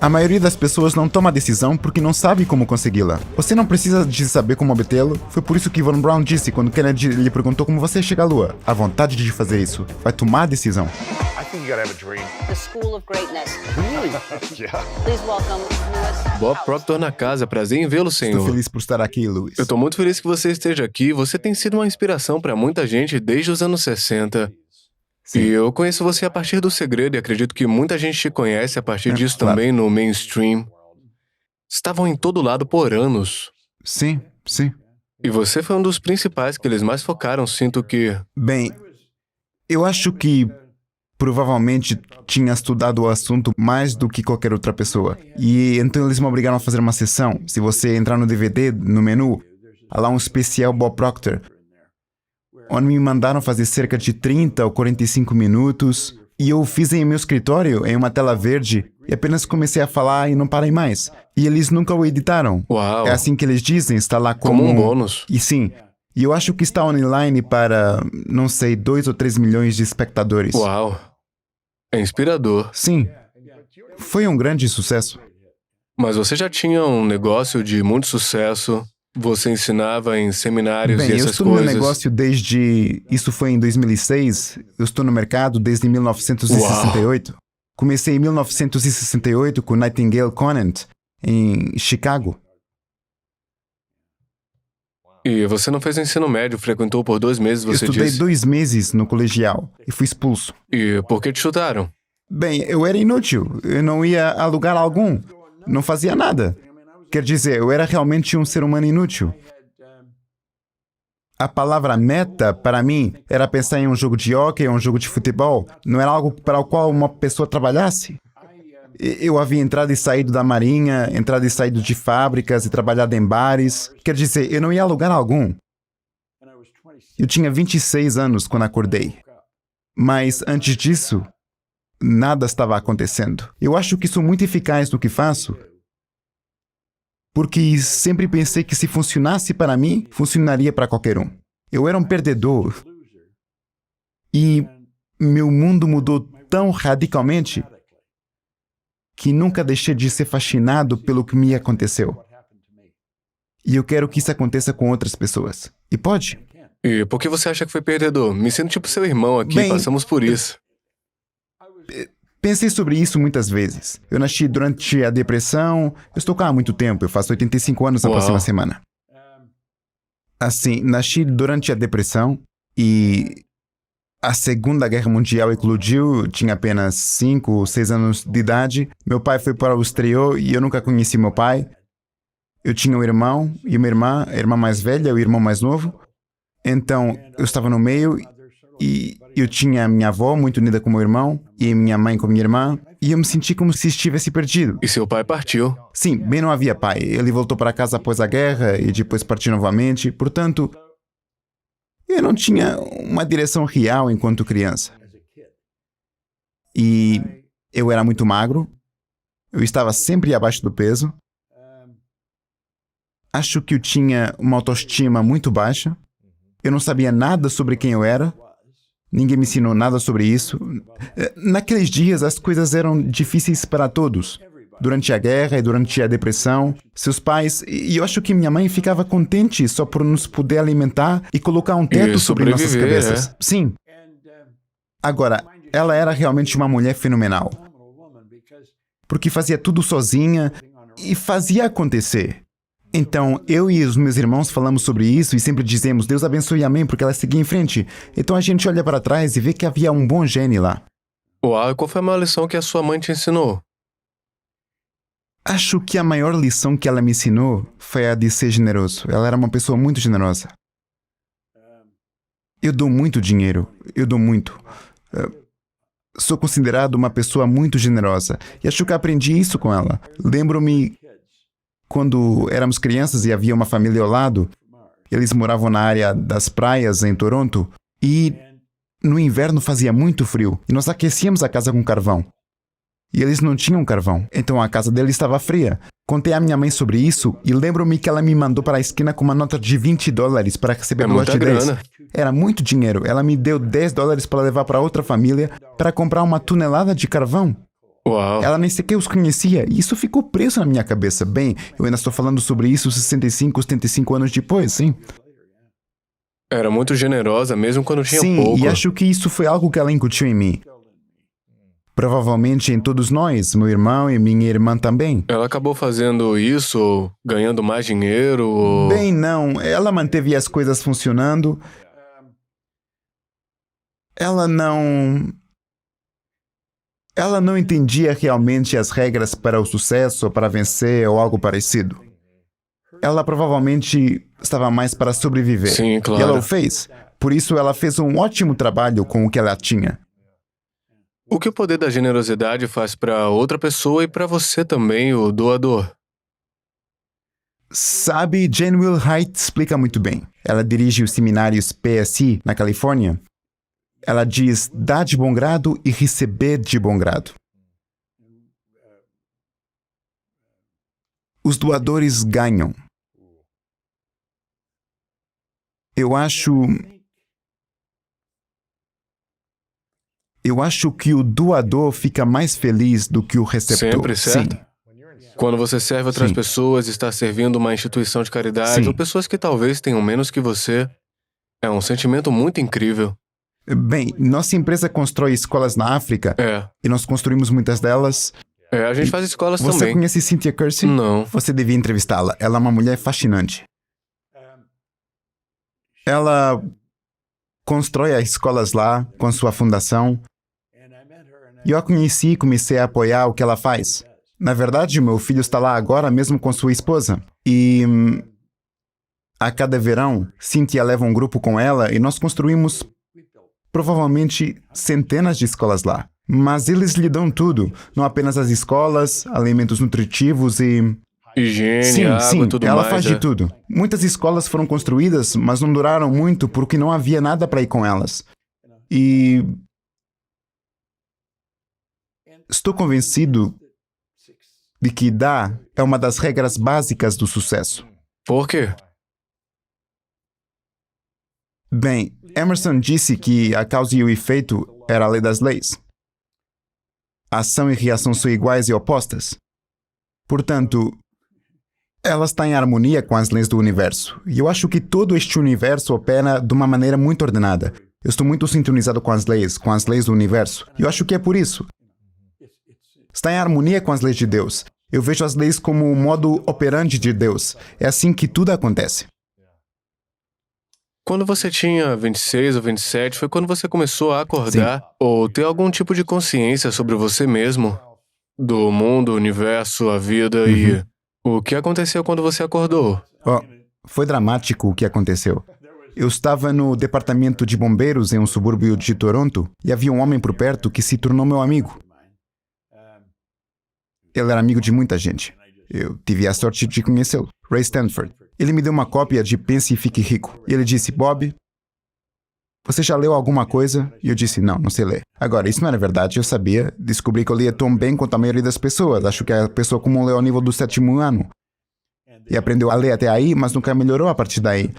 A maioria das pessoas não toma a decisão porque não sabe como consegui-la. Você não precisa de saber como obtê-lo. Foi por isso que Von Braun disse quando Kennedy lhe perguntou como você chega à Lua. A vontade de fazer isso vai tomar a decisão. I think you gotta have a dream. The School of Greatness. Yeah. Please welcome Lewis. Bob Proctor na casa, prazer em vê-lo, Estou senhor. feliz por estar aqui, Lewis. Eu estou muito feliz que você esteja aqui. Você tem sido uma inspiração para muita gente desde os anos 60. Sim. E eu conheço você a partir do Segredo e acredito que muita gente te conhece a partir disso claro. também no mainstream. Estavam em todo lado por anos. Sim, sim. E você foi um dos principais que eles mais focaram, sinto que... Bem, eu acho que provavelmente tinha estudado o assunto mais do que qualquer outra pessoa. E então eles me obrigaram a fazer uma sessão. Se você entrar no DVD, no menu, há lá um especial Bob Proctor, onde me mandaram fazer cerca de 30 ou 45 minutos. E eu fiz em meu escritório, em uma tela verde, e apenas comecei a falar e não parei mais. E eles nunca o editaram. Uau. É assim que eles dizem, está lá Como um bônus. E sim, e eu acho que está online para, não sei, 2 ou 3 milhões de espectadores. Uau. É inspirador. Sim, foi um grande sucesso. Mas você já tinha um negócio de muito sucesso. Você ensinava em seminários Bem, e eu essas estou no meu coisas. negócio desde... Isso foi em 2006. Eu estou no mercado desde 1968. Comecei em 1968 com Nightingale Conant, em Chicago. E você não fez o ensino médio, frequentou por 2 meses, Eu você estudei disse. 2 meses no colegial e fui expulso. E por que te chutaram? Bem, eu era inútil. Eu não ia a lugar algum. Não fazia nada. Quer dizer, eu era realmente um ser humano inútil. A palavra meta, para mim, era pensar em um jogo de hóquei ou um jogo de futebol. Não era algo para o qual uma pessoa trabalhasse. Eu havia entrado e saído da marinha, entrado e saído de fábricas e trabalhado em bares. Quer dizer, eu não ia a lugar algum. Eu tinha 26 anos quando acordei. Mas antes disso, nada estava acontecendo. Eu acho que sou muito eficaz no que faço, porque sempre pensei que se funcionasse para mim, funcionaria para qualquer um. Eu era um perdedor. E meu mundo mudou tão radicalmente que nunca deixei de ser fascinado pelo que me aconteceu. E eu quero que isso aconteça com outras pessoas. E pode. E por que você acha que foi perdedor? Me sinto tipo seu irmão aqui, Bem, passamos por isso. Pensei sobre isso muitas vezes. Eu nasci durante a depressão. Eu estou cá há muito tempo. Eu faço 85 anos na Uau. próxima semana. Assim, nasci durante a depressão e a Segunda Guerra Mundial eclodiu. Eu tinha apenas 5 ou 6 anos de idade. Meu pai foi para o exterior e eu nunca conheci meu pai. Eu tinha um irmão e uma irmã, a irmã mais velha e o irmão mais novo. Então, eu estava no meio e eu tinha minha avó muito unida com meu irmão e minha mãe com minha irmã, e eu me senti como se estivesse perdido. E seu pai partiu. Sim, bem não havia pai. Ele voltou para casa após a guerra e depois partiu novamente. Portanto, eu não tinha uma direção real enquanto criança. E eu era muito magro. Eu estava sempre abaixo do peso. Acho que eu tinha uma autoestima muito baixa. Eu não sabia nada sobre quem eu era. Ninguém me ensinou nada sobre isso. Naqueles dias, as coisas eram difíceis para todos. Durante a guerra e durante a depressão, seus pais... E eu acho que minha mãe ficava contente só por nos poder alimentar e colocar um teto E sobre nossas sobreviver, cabeças. Sim. Agora, ela era realmente uma mulher fenomenal. Porque fazia tudo sozinha e fazia acontecer. Então, eu e os meus irmãos falamos sobre isso e sempre dizemos, Deus abençoe e amém, porque ela seguia em frente. Então a gente olha para trás e vê que havia um bom gene lá. Uau, e qual foi a maior lição que a sua mãe te ensinou? Acho que a maior lição que ela me ensinou foi a de ser generoso. Ela era uma pessoa muito generosa. Eu dou muito dinheiro. Eu dou muito. Sou considerado uma pessoa muito generosa. E acho que aprendi isso com ela. Lembro-me quando éramos crianças e havia uma família ao lado. Eles moravam na área das praias em Toronto. E no inverno fazia muito frio. E nós aquecíamos a casa com carvão. E eles não tinham carvão. Então a casa deles estava fria. Contei à minha mãe sobre isso e lembro-me que ela me mandou para a esquina com uma nota de $20 para receber duas muita de 10. grana. Era muito dinheiro. Ela me deu $10 para levar para outra família para comprar uma tonelada de carvão. Uau. Ela nem sequer os conhecia, e isso ficou preso na minha cabeça. Bem, eu ainda estou falando sobre isso 65, 75 anos depois, sim. Era muito generosa, mesmo quando tinha Sim, pouco. e acho que isso foi algo que ela incutiu em mim. Provavelmente em todos nós, meu irmão e minha irmã também. Ela acabou fazendo isso, ou ganhando mais dinheiro, ou... Bem, não, ela manteve as coisas funcionando. Ela não entendia realmente as regras para o sucesso, para vencer ou algo parecido. Ela provavelmente estava mais para sobreviver. Sim, claro. E ela o fez. Por isso ela fez um ótimo trabalho com o que ela tinha. O que o poder da generosidade faz para outra pessoa e para você também, o doador? Sabe, Jane Wilhite explica muito bem. Ela dirige os seminários PSI na Califórnia. Ela diz: dar de bom grado e receber de bom grado. Os doadores ganham. Eu acho que o doador fica mais feliz do que o receptor. Sempre, certo? Sim. Quando você serve outras Sim. pessoas, está servindo uma instituição de caridade, Sim. ou pessoas que talvez tenham menos que você, é um sentimento muito incrível. Bem, nossa empresa constrói escolas na África e nós construímos muitas delas. A gente faz escolas Você também. conhece Cynthia Kersey? Não. Você devia entrevistá-la. Ela é uma mulher fascinante. Ela constrói as escolas lá com sua fundação. E eu a conheci e comecei a apoiar o que ela faz. Na verdade, meu filho está lá agora mesmo com sua esposa. E a cada verão, Cynthia leva um grupo com ela e nós construímos provavelmente centenas de escolas lá. Mas eles lhe dão tudo, não apenas as escolas, alimentos nutritivos e... Higiene, água, sim, tudo ela mais. faz de tudo. Muitas escolas foram construídas, mas não duraram muito porque não havia nada para ir com elas. E estou convencido de que dar é uma das regras básicas do sucesso. Por quê? Bem, Emerson disse que a causa e o efeito era a lei das leis. Ação e reação são iguais e opostas. Portanto, ela está em harmonia com as leis do universo. E eu acho que todo este universo opera de uma maneira muito ordenada. Eu estou muito sintonizado com as leis do universo. E eu acho que é por isso. Está em harmonia com as leis de Deus. Eu vejo as leis como o modo operandi de Deus. É assim que tudo acontece. Quando você tinha 26 ou 27, foi quando você começou a acordar ou ter algum tipo de consciência sobre você mesmo, do mundo, o universo, a vida e o que aconteceu quando você acordou? Oh, foi dramático o que aconteceu. Eu estava no departamento de bombeiros em um subúrbio de Toronto e havia um homem por perto que se tornou meu amigo. Ele era amigo de muita gente. Eu tive a sorte de conhecê-lo. Ray Stanford. Ele me deu uma cópia de Pense e Fique Rico. E ele disse: Bob, você já leu alguma coisa? E eu disse: não sei ler. Agora, isso não era verdade, eu sabia. Descobri que eu lia tão bem quanto a maioria das pessoas. Acho que a pessoa comum leu ao nível do 7º ano. E aprendeu a ler até aí, mas nunca melhorou a partir daí.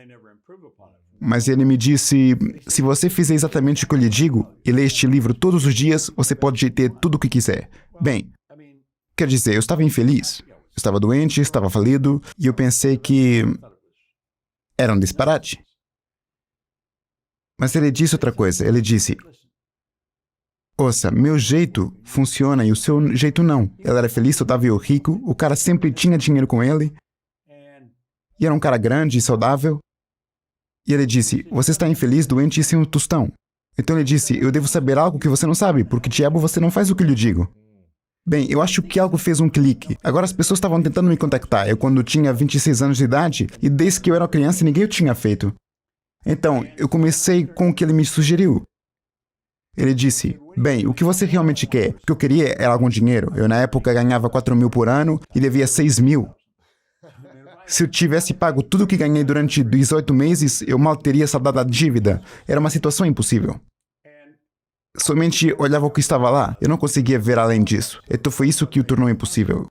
Mas ele me disse: se você fizer exatamente o que eu lhe digo e ler este livro todos os dias, você pode ter tudo o que quiser. Bem, quer dizer, eu estava infeliz. Eu estava doente, estava falido, e eu pensei que era um disparate. Mas ele disse outra coisa. Ele disse: ouça, meu jeito funciona e o seu jeito não. Ele era feliz, saudável e rico, o cara sempre tinha dinheiro com ele, e era um cara grande e saudável. E ele disse: você está infeliz, doente e sem um tostão. Então ele disse: eu devo saber algo que você não sabe, porque diabo você não faz o que eu lhe digo. Bem, eu acho que algo fez um clique. Agora as pessoas estavam tentando me contactar. Eu quando tinha 26 anos de idade, e desde que eu era criança ninguém o tinha feito. Então, eu comecei com o que ele me sugeriu. Ele disse: bem, o que você realmente quer? O que eu queria era algum dinheiro. Eu na época ganhava 4.000 por ano e devia 6.000. Se eu tivesse pago tudo o que ganhei durante 18 meses, eu mal teria saldado a dívida. Era uma situação impossível. Somente olhava o que estava lá. Eu não conseguia ver além disso. Então foi isso que o tornou impossível.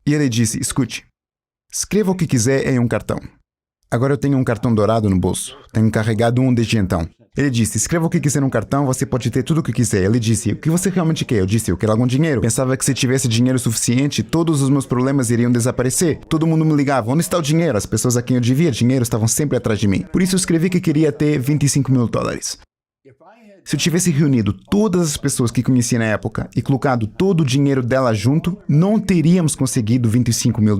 E ele disse: escute, escreva o que quiser em um cartão. Agora eu tenho um cartão dourado no bolso. Tenho carregado um desde então. Ele disse, escreva o que quiser no cartão, você pode ter tudo o que quiser. Ele disse, o que você realmente quer? Eu disse, eu quero algum dinheiro. Pensava que se tivesse dinheiro suficiente, todos os meus problemas iriam desaparecer. Todo mundo me ligava, onde está o dinheiro? As pessoas a quem eu devia dinheiro estavam sempre atrás de mim. Por isso eu escrevi que queria ter $25 mil. Se eu tivesse reunido todas as pessoas que conhecia na época e colocado todo o dinheiro dela junto, não teríamos conseguido $25 mil.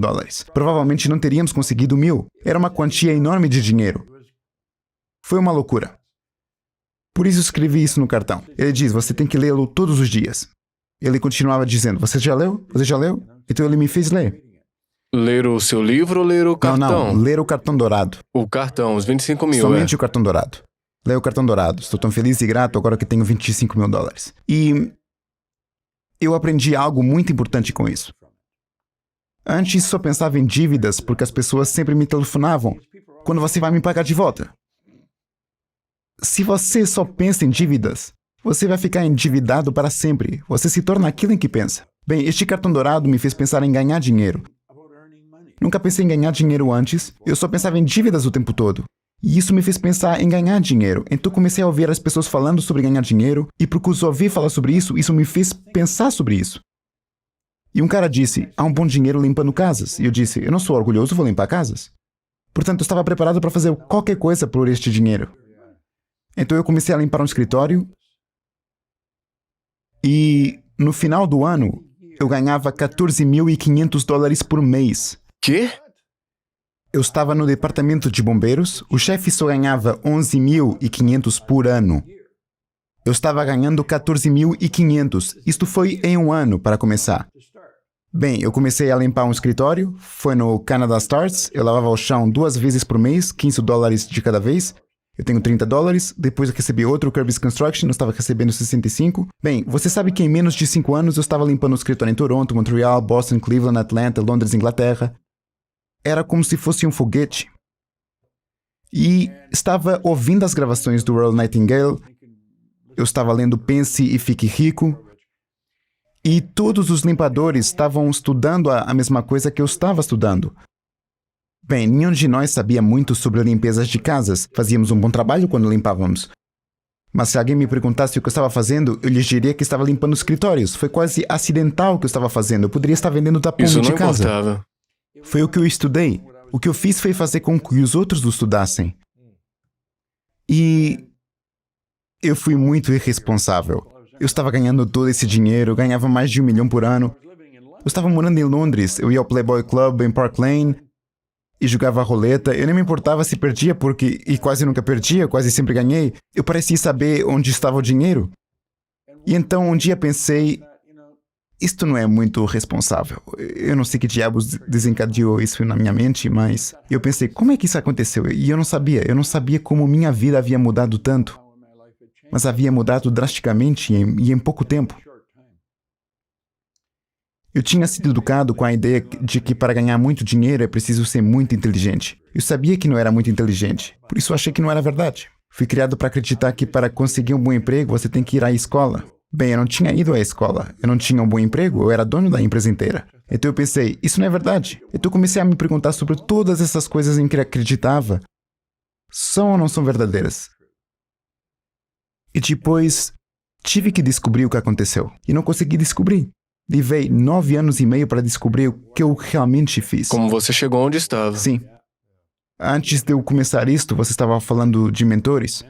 Provavelmente não teríamos conseguido 1.000. Era uma quantia enorme de dinheiro. Foi uma loucura. Por isso escrevi isso no cartão. Ele diz, você tem que lê-lo todos os dias. Ele continuava dizendo, você já leu? Você já leu? Então ele me fez ler. Ler o seu livro ou ler o cartão? Não, ler o cartão dourado. O cartão, os $25 mil, Somente o cartão dourado. Leia o cartão dourado. Estou tão feliz e grato agora que tenho $25 mil. E eu aprendi algo muito importante com isso. Antes só pensava em dívidas porque as pessoas sempre me telefonavam. Quando você vai me pagar de volta? Se você só pensa em dívidas, você vai ficar endividado para sempre. Você se torna aquilo em que pensa. Bem, este cartão dourado me fez pensar em ganhar dinheiro. Nunca pensei em ganhar dinheiro antes. Eu só pensava em dívidas o tempo todo. E isso me fez pensar em ganhar dinheiro. Então comecei a ouvir as pessoas falando sobre ganhar dinheiro. E porque eu ouvi falar sobre isso, isso me fez pensar sobre isso. E um cara disse, há um bom dinheiro limpando casas. E eu disse, eu não sou orgulhoso, vou limpar casas. Portanto, eu estava preparado para fazer qualquer coisa por este dinheiro. Então eu comecei a limpar um escritório e no final do ano eu ganhava $14.500 por mês. Quê? Eu estava no departamento de bombeiros, o chefe só ganhava $11.500 por ano. Eu estava ganhando $14.500. Isto foi em um ano para começar. Bem, eu comecei a limpar um escritório, foi no Canada Stars, eu lavava o chão 2 vezes por mês, $15 de cada vez. Eu tenho $30, depois eu recebi outro Kirby's Construction, eu estava recebendo 65. Bem, você sabe que em menos de 5 anos eu estava limpando o escritório em Toronto, Montreal, Boston, Cleveland, Atlanta, Londres, Inglaterra. Era como se fosse um foguete. E estava ouvindo as gravações do Earl Nightingale, eu estava lendo Pense e Fique Rico, e todos os limpadores estavam estudando a mesma coisa que eu estava estudando. Bem, nenhum de nós sabia muito sobre limpezas de casas. Fazíamos um bom trabalho quando limpávamos. Mas se alguém me perguntasse o que eu estava fazendo, eu lhes diria que estava limpando escritórios. Foi quase acidental o que eu estava fazendo. Eu poderia estar vendendo tapume Isso de não casa. importava. Foi o que eu estudei. O que eu fiz foi fazer com que os outros o estudassem. E eu fui muito irresponsável. Eu estava ganhando todo esse dinheiro, eu ganhava mais de $1 milhão por ano. Eu estava morando em Londres, eu ia ao Playboy Club em Park Lane e jogava roleta. Eu nem me importava se perdia, e quase nunca perdia, quase sempre ganhei. Eu parecia saber onde estava o dinheiro. E então um dia pensei, isto não é muito responsável. Eu não sei que diabos desencadeou isso na minha mente, mas eu pensei, como é que isso aconteceu? E eu não sabia como minha vida havia mudado tanto. Mas havia mudado drasticamente e em pouco tempo. Eu tinha sido educado com a ideia de que para ganhar muito dinheiro é preciso ser muito inteligente. Eu sabia que não era muito inteligente, por isso achei que não era verdade. Fui criado para acreditar que para conseguir um bom emprego você tem que ir à escola. Bem, eu não tinha ido à escola, eu não tinha um bom emprego, eu era dono da empresa inteira. Então eu pensei, isso não é verdade. Então eu comecei a me perguntar sobre todas essas coisas em que acreditava. São ou não são verdadeiras? E depois, tive que descobrir o que aconteceu. E não consegui descobrir. Levei 9 anos e meio para descobrir o que eu realmente fiz. Como você chegou onde estava. Sim. Antes de eu começar isto, você estava falando de mentores.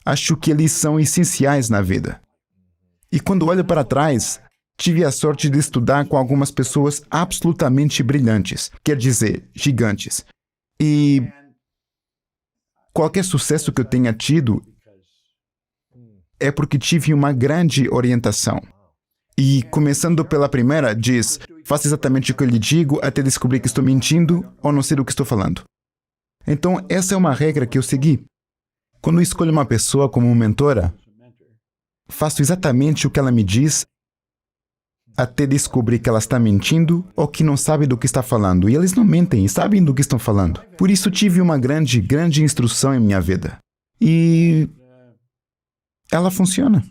Acho que eles são essenciais na vida. E quando olho para trás, tive a sorte de estudar com algumas pessoas absolutamente brilhantes. Quer dizer, gigantes. E qualquer sucesso que eu tenha tido é porque tive uma grande orientação. E, começando pela primeira, diz, faça exatamente o que eu lhe digo até descobrir que estou mentindo ou não sei do que estou falando. Então, essa é uma regra que eu segui. Quando eu escolho uma pessoa como mentora, faço exatamente o que ela me diz até descobrir que ela está mentindo ou que não sabe do que está falando. E eles não mentem, sabem do que estão falando. Por isso, tive uma grande instrução em minha vida. E ela funciona.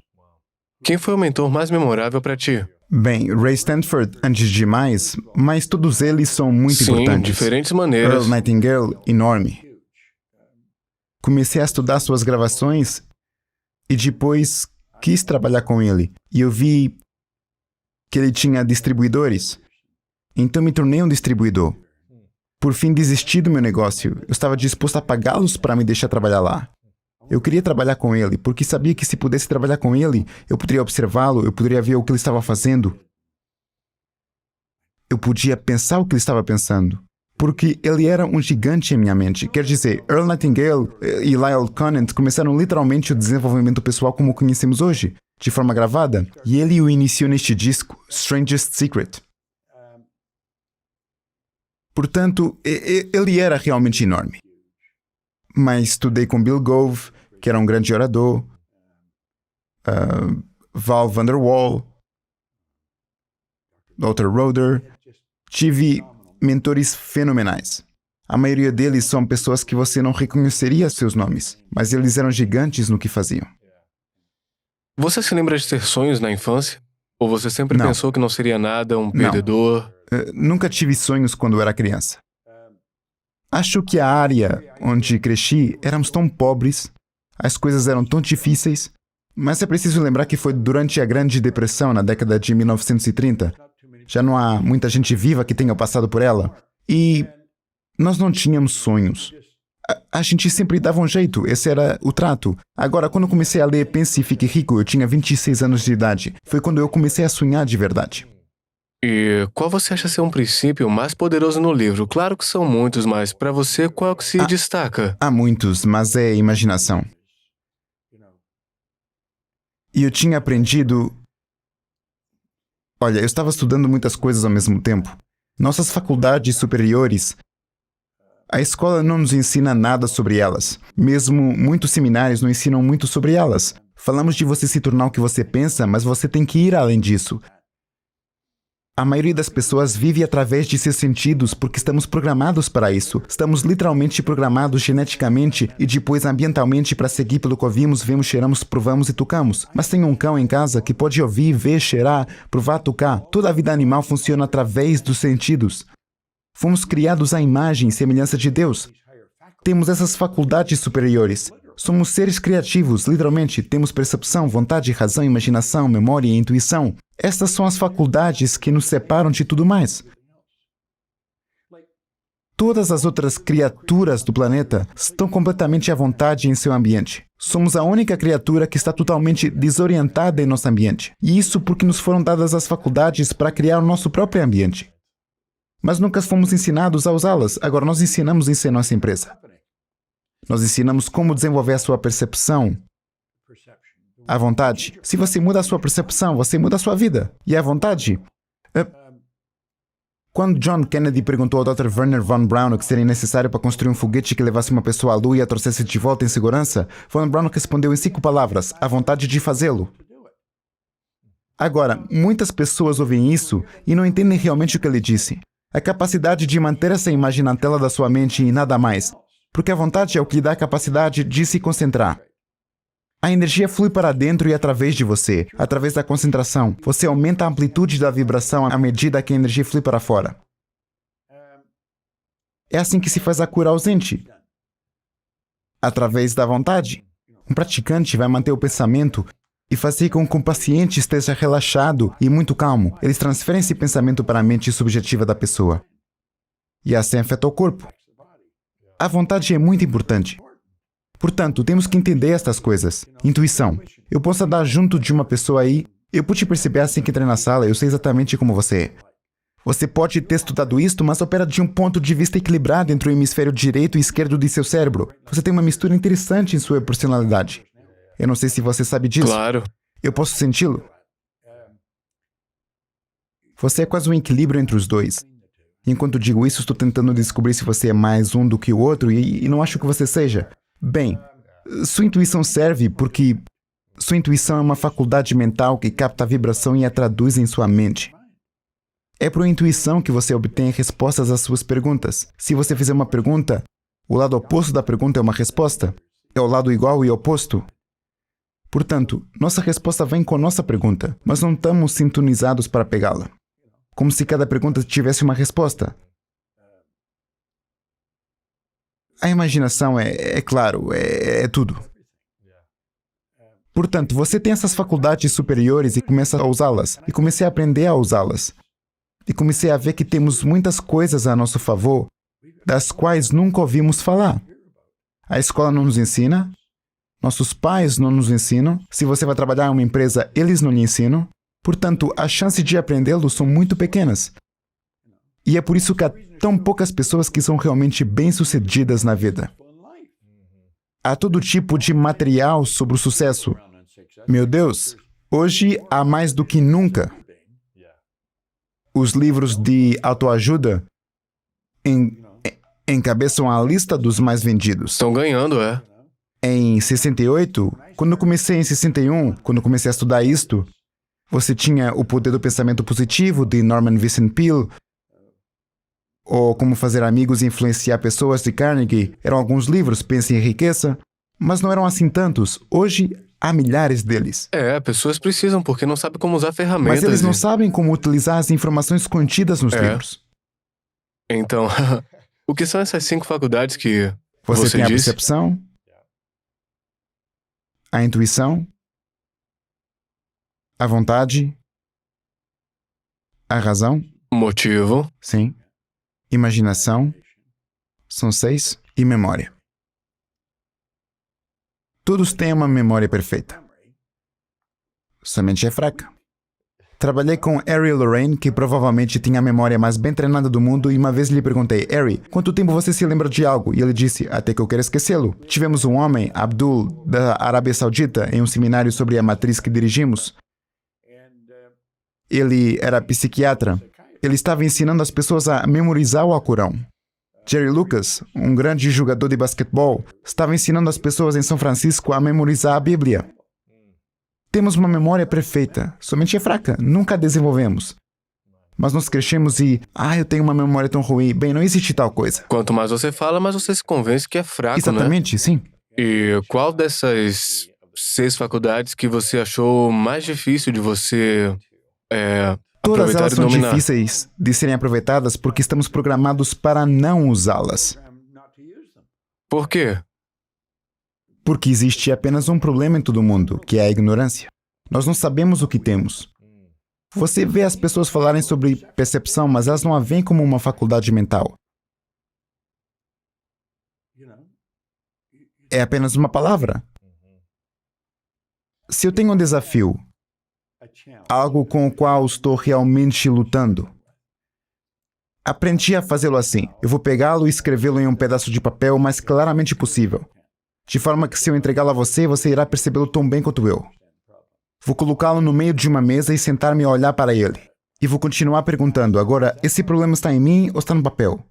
Quem foi o mentor mais memorável para ti? Bem, Ray Stanford, antes de mais, mas todos eles são muito Sim, importantes. diferentes maneiras. Earl Nightingale, enorme. comecei a estudar suas gravações e depois quis trabalhar com ele. E eu vi que ele tinha distribuidores. Então me tornei um distribuidor. Por fim, desisti do meu negócio. Eu estava disposto a pagá-los para me deixar trabalhar lá. Eu queria trabalhar com ele, porque sabia que se pudesse trabalhar com ele, eu poderia observá-lo, eu poderia ver o que ele estava fazendo. Eu podia pensar o que ele estava pensando. Porque ele era um gigante em minha mente. Quer dizer, Earl Nightingale e Lyle Conant começaram literalmente o desenvolvimento pessoal como o conhecemos hoje, de forma gravada. E ele o iniciou neste disco, Strangest Secret. Portanto, ele era realmente enorme. Mas estudei com Bill Gove, que era um grande orador, Val Vanderwall, Dr. Roder. Tive mentores fenomenais. A maioria deles são pessoas que você não reconheceria seus nomes, mas eles eram gigantes no que faziam. Você se lembra de ter sonhos na infância? Ou você sempre Não. pensou que não seria nada, um perdedor? Nunca tive sonhos quando era criança. Acho que a área onde cresci, éramos tão pobres, as coisas eram tão difíceis, mas é preciso lembrar que foi durante a Grande Depressão, na década de 1930. Já não há muita gente viva que tenha passado por ela. E nós não tínhamos sonhos. A gente sempre dava um jeito, esse era o trato. Agora, quando eu comecei a ler Pense e Fique Rico, eu tinha 26 anos de idade. Foi quando eu comecei a sonhar de verdade. E qual você acha ser um princípio mais poderoso no livro? Claro que são muitos, mas para você, qual que se destaca? Há muitos, mas é imaginação. E eu tinha aprendido... Olha, eu estava estudando muitas coisas ao mesmo tempo. Nossas faculdades superiores, a escola não nos ensina nada sobre elas. Mesmo muitos seminários não ensinam muito sobre elas. Falamos de você se tornar o que você pensa, mas você tem que ir além disso. A maioria das pessoas vive através de seus sentidos porque estamos programados para isso. Estamos literalmente programados geneticamente e depois ambientalmente para seguir pelo que ouvimos, vemos, cheiramos, provamos e tocamos. Mas tem um cão em casa que pode ouvir, ver, cheirar, provar, tocar. Toda a vida animal funciona através dos sentidos. Fomos criados à imagem e semelhança de Deus. Temos essas faculdades superiores. Somos seres criativos, literalmente. Temos percepção, vontade, razão, imaginação, memória e intuição. Estas são as faculdades que nos separam de tudo mais. Todas as outras criaturas do planeta estão completamente à vontade em seu ambiente. Somos a única criatura que está totalmente desorientada em nosso ambiente. E isso porque nos foram dadas as faculdades para criar o nosso próprio ambiente. Mas nunca fomos ensinados a usá-las. Agora nós ensinamos isso em nossa empresa. Nós ensinamos como desenvolver a sua percepção, a vontade. Se você muda a sua percepção, você muda a sua vida. E a vontade? Quando John Kennedy perguntou ao Dr. Werner von Braun o que seria necessário para construir um foguete que levasse uma pessoa à Lua e a trouxesse de volta em segurança, von Braun respondeu em 5 palavras: a vontade de fazê-lo. Agora, muitas pessoas ouvem isso e não entendem realmente o que ele disse. A capacidade de manter essa imagem na tela da sua mente e nada mais. Porque a vontade é o que lhe dá a capacidade de se concentrar. A energia flui para dentro e através de você, através da concentração. Você aumenta a amplitude da vibração à medida que a energia flui para fora. É assim que se faz a cura ausente. Através da vontade. Um praticante vai manter o pensamento e fazer com que o paciente esteja relaxado e muito calmo. Eles transferem esse pensamento para a mente subjetiva da pessoa. E assim afeta o corpo. A vontade é muito importante. Portanto, temos que entender estas coisas. Intuição. Eu posso andar junto de uma pessoa aí, eu pude perceber assim que entrei na sala, eu sei exatamente como você é. Você pode ter estudado isto, mas opera de um ponto de vista equilibrado entre o hemisfério direito e esquerdo de seu cérebro. Você tem uma mistura interessante em sua personalidade. Eu não sei se você sabe disso. Claro. Eu posso senti-lo. Você é quase um equilíbrio entre os dois. Enquanto digo isso, estou tentando descobrir se você é mais um do que o outro e não acho que você seja. Bem, sua intuição serve porque sua intuição é uma faculdade mental que capta a vibração e a traduz em sua mente. É por intuição que você obtém respostas às suas perguntas. Se você fizer uma pergunta, o lado oposto da pergunta é uma resposta. É o lado igual e oposto. Portanto, nossa resposta vem com nossa pergunta, mas não estamos sintonizados para pegá-la. Como se cada pergunta tivesse uma resposta. A imaginação é claro, é tudo. Portanto, você tem essas faculdades superiores e começa a usá-las. E comecei a aprender a usá-las. E comecei a ver que temos muitas coisas a nosso favor, das quais nunca ouvimos falar. A escola não nos ensina, nossos pais não nos ensinam, se você vai trabalhar em uma empresa, eles não lhe ensinam. Portanto, as chances de aprendê-lo são muito pequenas. E é por isso que há tão poucas pessoas que são realmente bem-sucedidas na vida. Há todo tipo de material sobre o sucesso. Meu Deus, hoje há mais do que nunca. Os livros de autoajuda encabeçam a lista dos mais vendidos. Estão ganhando, é. Em 68, quando eu comecei em 61, quando eu comecei a estudar isto, você tinha O Poder do Pensamento Positivo, de Norman Vincent Peale, ou Como Fazer Amigos e Influenciar Pessoas, de Carnegie. Eram alguns livros, Pense em Riqueza, mas não eram assim tantos. Hoje, há milhares deles. Pessoas precisam, porque não sabem como usar ferramentas. Mas eles não sabem como utilizar as informações contidas nos livros. Então, o que são essas 5 faculdades que Você tem a disse? percepção, a intuição, a vontade, a razão, Motivo. sim, imaginação, são 6, e memória. Todos têm uma memória perfeita. Somente é fraca. Trabalhei com Harry Lorraine, que provavelmente tinha a memória mais bem treinada do mundo, e uma vez lhe perguntei, Harry, quanto tempo você se lembra de algo? E ele disse, até que eu quero esquecê-lo. Tivemos um homem, Abdul, da Arábia Saudita, em um seminário sobre a matriz que dirigimos. Ele era psiquiatra. Ele estava ensinando as pessoas a memorizar o Alcorão. Jerry Lucas, um grande jogador de basquetebol, estava ensinando as pessoas em São Francisco a memorizar a Bíblia. Temos uma memória perfeita, somente é fraca, nunca a desenvolvemos. Mas nós crescemos e, eu tenho uma memória tão ruim. Bem, não existe tal coisa. Quanto mais você fala, mais você se convence que é fraco, Exatamente, sim. E qual dessas 6 faculdades que você achou mais difícil de você Todas aproveitar elas e são dominar? difíceis de serem aproveitadas porque estamos programados para não usá-las. Por quê? Porque existe apenas um problema em todo mundo, que é a ignorância. Nós não sabemos o que temos. Você vê as pessoas falarem sobre percepção, mas elas não a veem como uma faculdade mental. É apenas uma palavra. Se eu tenho um desafio, algo com o qual estou realmente lutando, aprendi a fazê-lo assim. Eu vou pegá-lo e escrevê-lo em um pedaço de papel o mais claramente possível. De forma que se eu entregá-lo a você, você irá percebê-lo tão bem quanto eu. Vou colocá-lo no meio de uma mesa e sentar-me a olhar para ele. E vou continuar perguntando, agora, esse problema está em mim ou está no papel?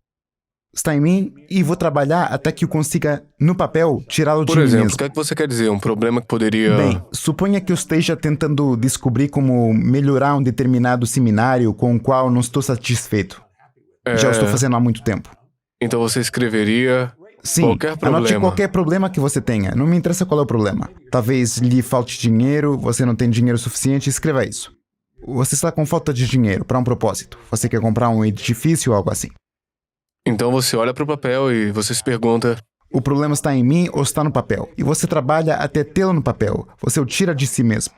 Está em mim e vou trabalhar até que eu consiga, no papel, tirá-lo de Por mim exemplo, o mesmo. que é que você quer dizer? Um problema que poderia... Bem, suponha que eu esteja tentando descobrir como melhorar um determinado seminário com o qual não estou satisfeito. Já o estou fazendo há muito tempo. Então você escreveria... Sim, qualquer problema. anote qualquer problema que você tenha. Não me interessa qual é o problema. Talvez lhe falte dinheiro, você não tem dinheiro suficiente, escreva isso. Você está com falta de dinheiro para um propósito. Você quer comprar um edifício ou algo assim. Então você olha para o papel e você se pergunta... O problema está em mim ou está no papel? E você trabalha até tê-lo no papel. Você o tira de si mesmo.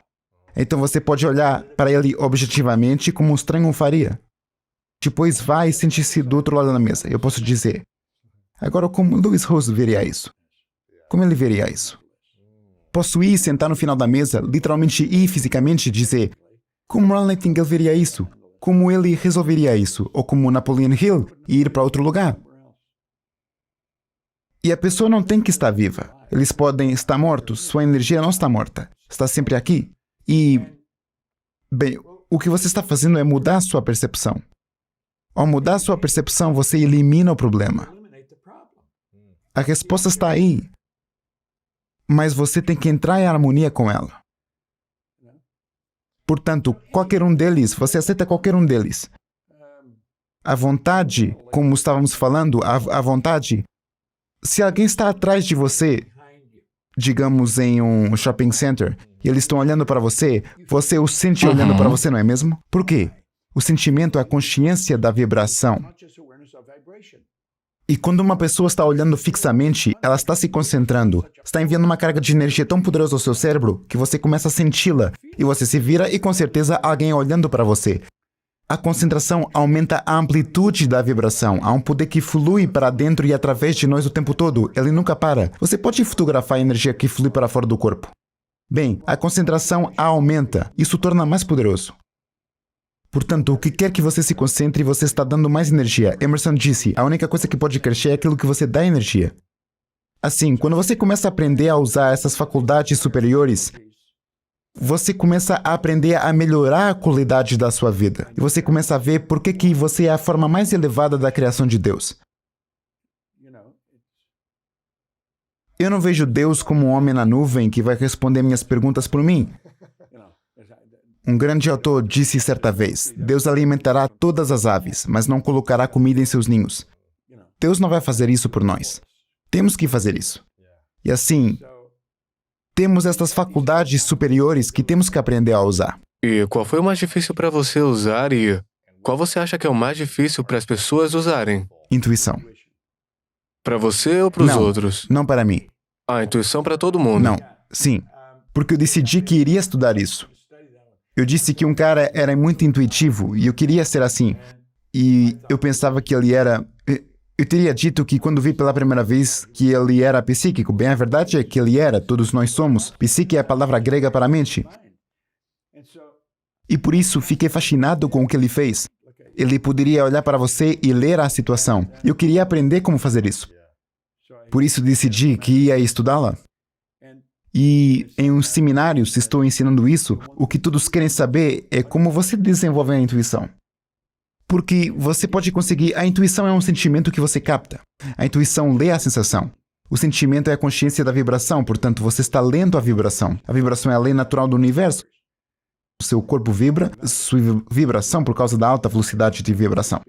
Então você pode olhar para ele objetivamente como um estranho o faria. Depois vai e sente-se do outro lado da mesa. Eu posso dizer... Agora, como Lewis Rose veria isso? Como ele veria isso? Posso ir sentar no final da mesa, literalmente ir fisicamente dizer como Ron Nightingale veria isso? Como ele resolveria isso? Ou como Napoleon Hill e ir para outro lugar? E a pessoa não tem que estar viva. Eles podem estar mortos, sua energia não está morta. Está sempre aqui. E, bem, o que você está fazendo é mudar sua percepção. Ao mudar sua percepção, você elimina o problema. A resposta está aí, mas você tem que entrar em harmonia com ela. Portanto, qualquer um deles, você aceita qualquer um deles. A vontade, como estávamos falando, a vontade, se alguém está atrás de você, digamos em um shopping center, e eles estão olhando para você, você o sente olhando para você, não é mesmo? Por quê? O sentimento é a consciência da vibração. E quando uma pessoa está olhando fixamente, ela está se concentrando, está enviando uma carga de energia tão poderosa ao seu cérebro que você começa a senti-la. E você se vira e com certeza há alguém olhando para você. A concentração aumenta a amplitude da vibração. Há um poder que flui para dentro e através de nós o tempo todo. Ele nunca para. Você pode fotografar a energia que flui para fora do corpo. Bem, a concentração aumenta. Isso torna mais poderoso. Portanto, o que quer que você se concentre, você está dando mais energia. Emerson disse, a única coisa que pode crescer é aquilo que você dá energia. Assim, quando você começa a aprender a usar essas faculdades superiores, você começa a aprender a melhorar a qualidade da sua vida. E você começa a ver por que você é a forma mais elevada da criação de Deus. Eu não vejo Deus como um homem na nuvem que vai responder minhas perguntas por mim. Um grande autor disse certa vez, Deus alimentará todas as aves, mas não colocará comida em seus ninhos. Deus não vai fazer isso por nós. Temos que fazer isso. E assim, temos estas faculdades superiores que temos que aprender a usar. E qual foi o mais difícil para você usar e qual você acha que é o mais difícil para as pessoas usarem? Intuição. Para você ou para os Não, outros? não para mim. A intuição para todo mundo. Não, sim. Porque eu decidi que iria estudar isso. Eu disse que um cara era muito intuitivo e eu queria ser assim. E eu pensava que ele era... Eu teria dito que quando vi pela primeira vez que ele era psíquico. Bem, a verdade é que ele era, todos nós somos. Psique é a palavra grega para mente. E por isso fiquei fascinado com o que ele fez. Ele poderia olhar para você e ler a situação. Eu queria aprender como fazer isso. Por isso decidi que ia estudá-la. E em um seminário, se estou ensinando isso, o que todos querem saber é como você desenvolve a intuição. Porque você pode conseguir... A intuição é um sentimento que você capta. A intuição lê a sensação. O sentimento é a consciência da vibração, portanto, você está lendo a vibração. A vibração é a lei natural do universo. O seu corpo vibra, sua vibração por causa da alta velocidade de vibração.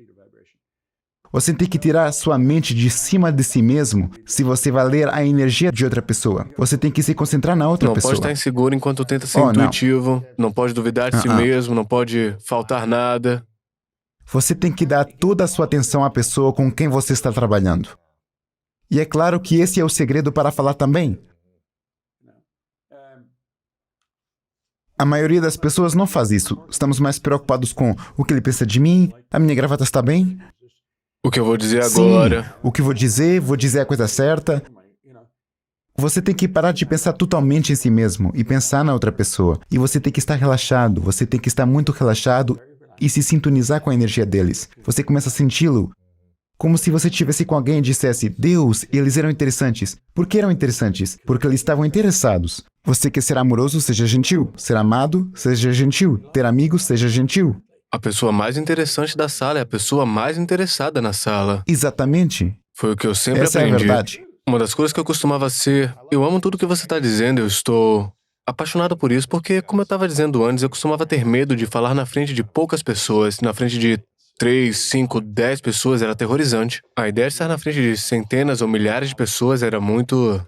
Você tem que tirar sua mente de cima de si mesmo se você vai ler a energia de outra pessoa. Você tem que se concentrar na outra pessoa. Não pode estar inseguro enquanto tenta ser intuitivo, não pode duvidar de si mesmo, não pode faltar nada. Você tem que dar toda a sua atenção à pessoa com quem você está trabalhando. E é claro que esse é o segredo para falar também. A maioria das pessoas não faz isso. Estamos mais preocupados com o que ele pensa de mim, a minha gravata está bem? O que eu vou dizer Sim, agora? O que vou dizer a coisa certa. Você tem que parar de pensar totalmente em si mesmo e pensar na outra pessoa. E você tem que estar relaxado, você tem que estar muito relaxado e se sintonizar com a energia deles. Você começa a senti-lo como se você estivesse com alguém e dissesse, Deus, eles eram interessantes. Por que eram interessantes? Porque eles estavam interessados. Você quer ser amoroso, seja gentil. Ser amado, seja gentil. Ter amigos, seja gentil. A pessoa mais interessante da sala é a pessoa mais interessada na sala. Exatamente. Foi o que eu sempre Essa aprendi. é a verdade. Uma das coisas que eu costumava ser, eu amo tudo que você está dizendo, eu estou apaixonado por isso, porque, como eu estava dizendo antes, eu costumava ter medo de falar na frente de poucas pessoas, na frente de 3, 5, 10 pessoas, era aterrorizante. A ideia de estar na frente de centenas ou milhares de pessoas era muito...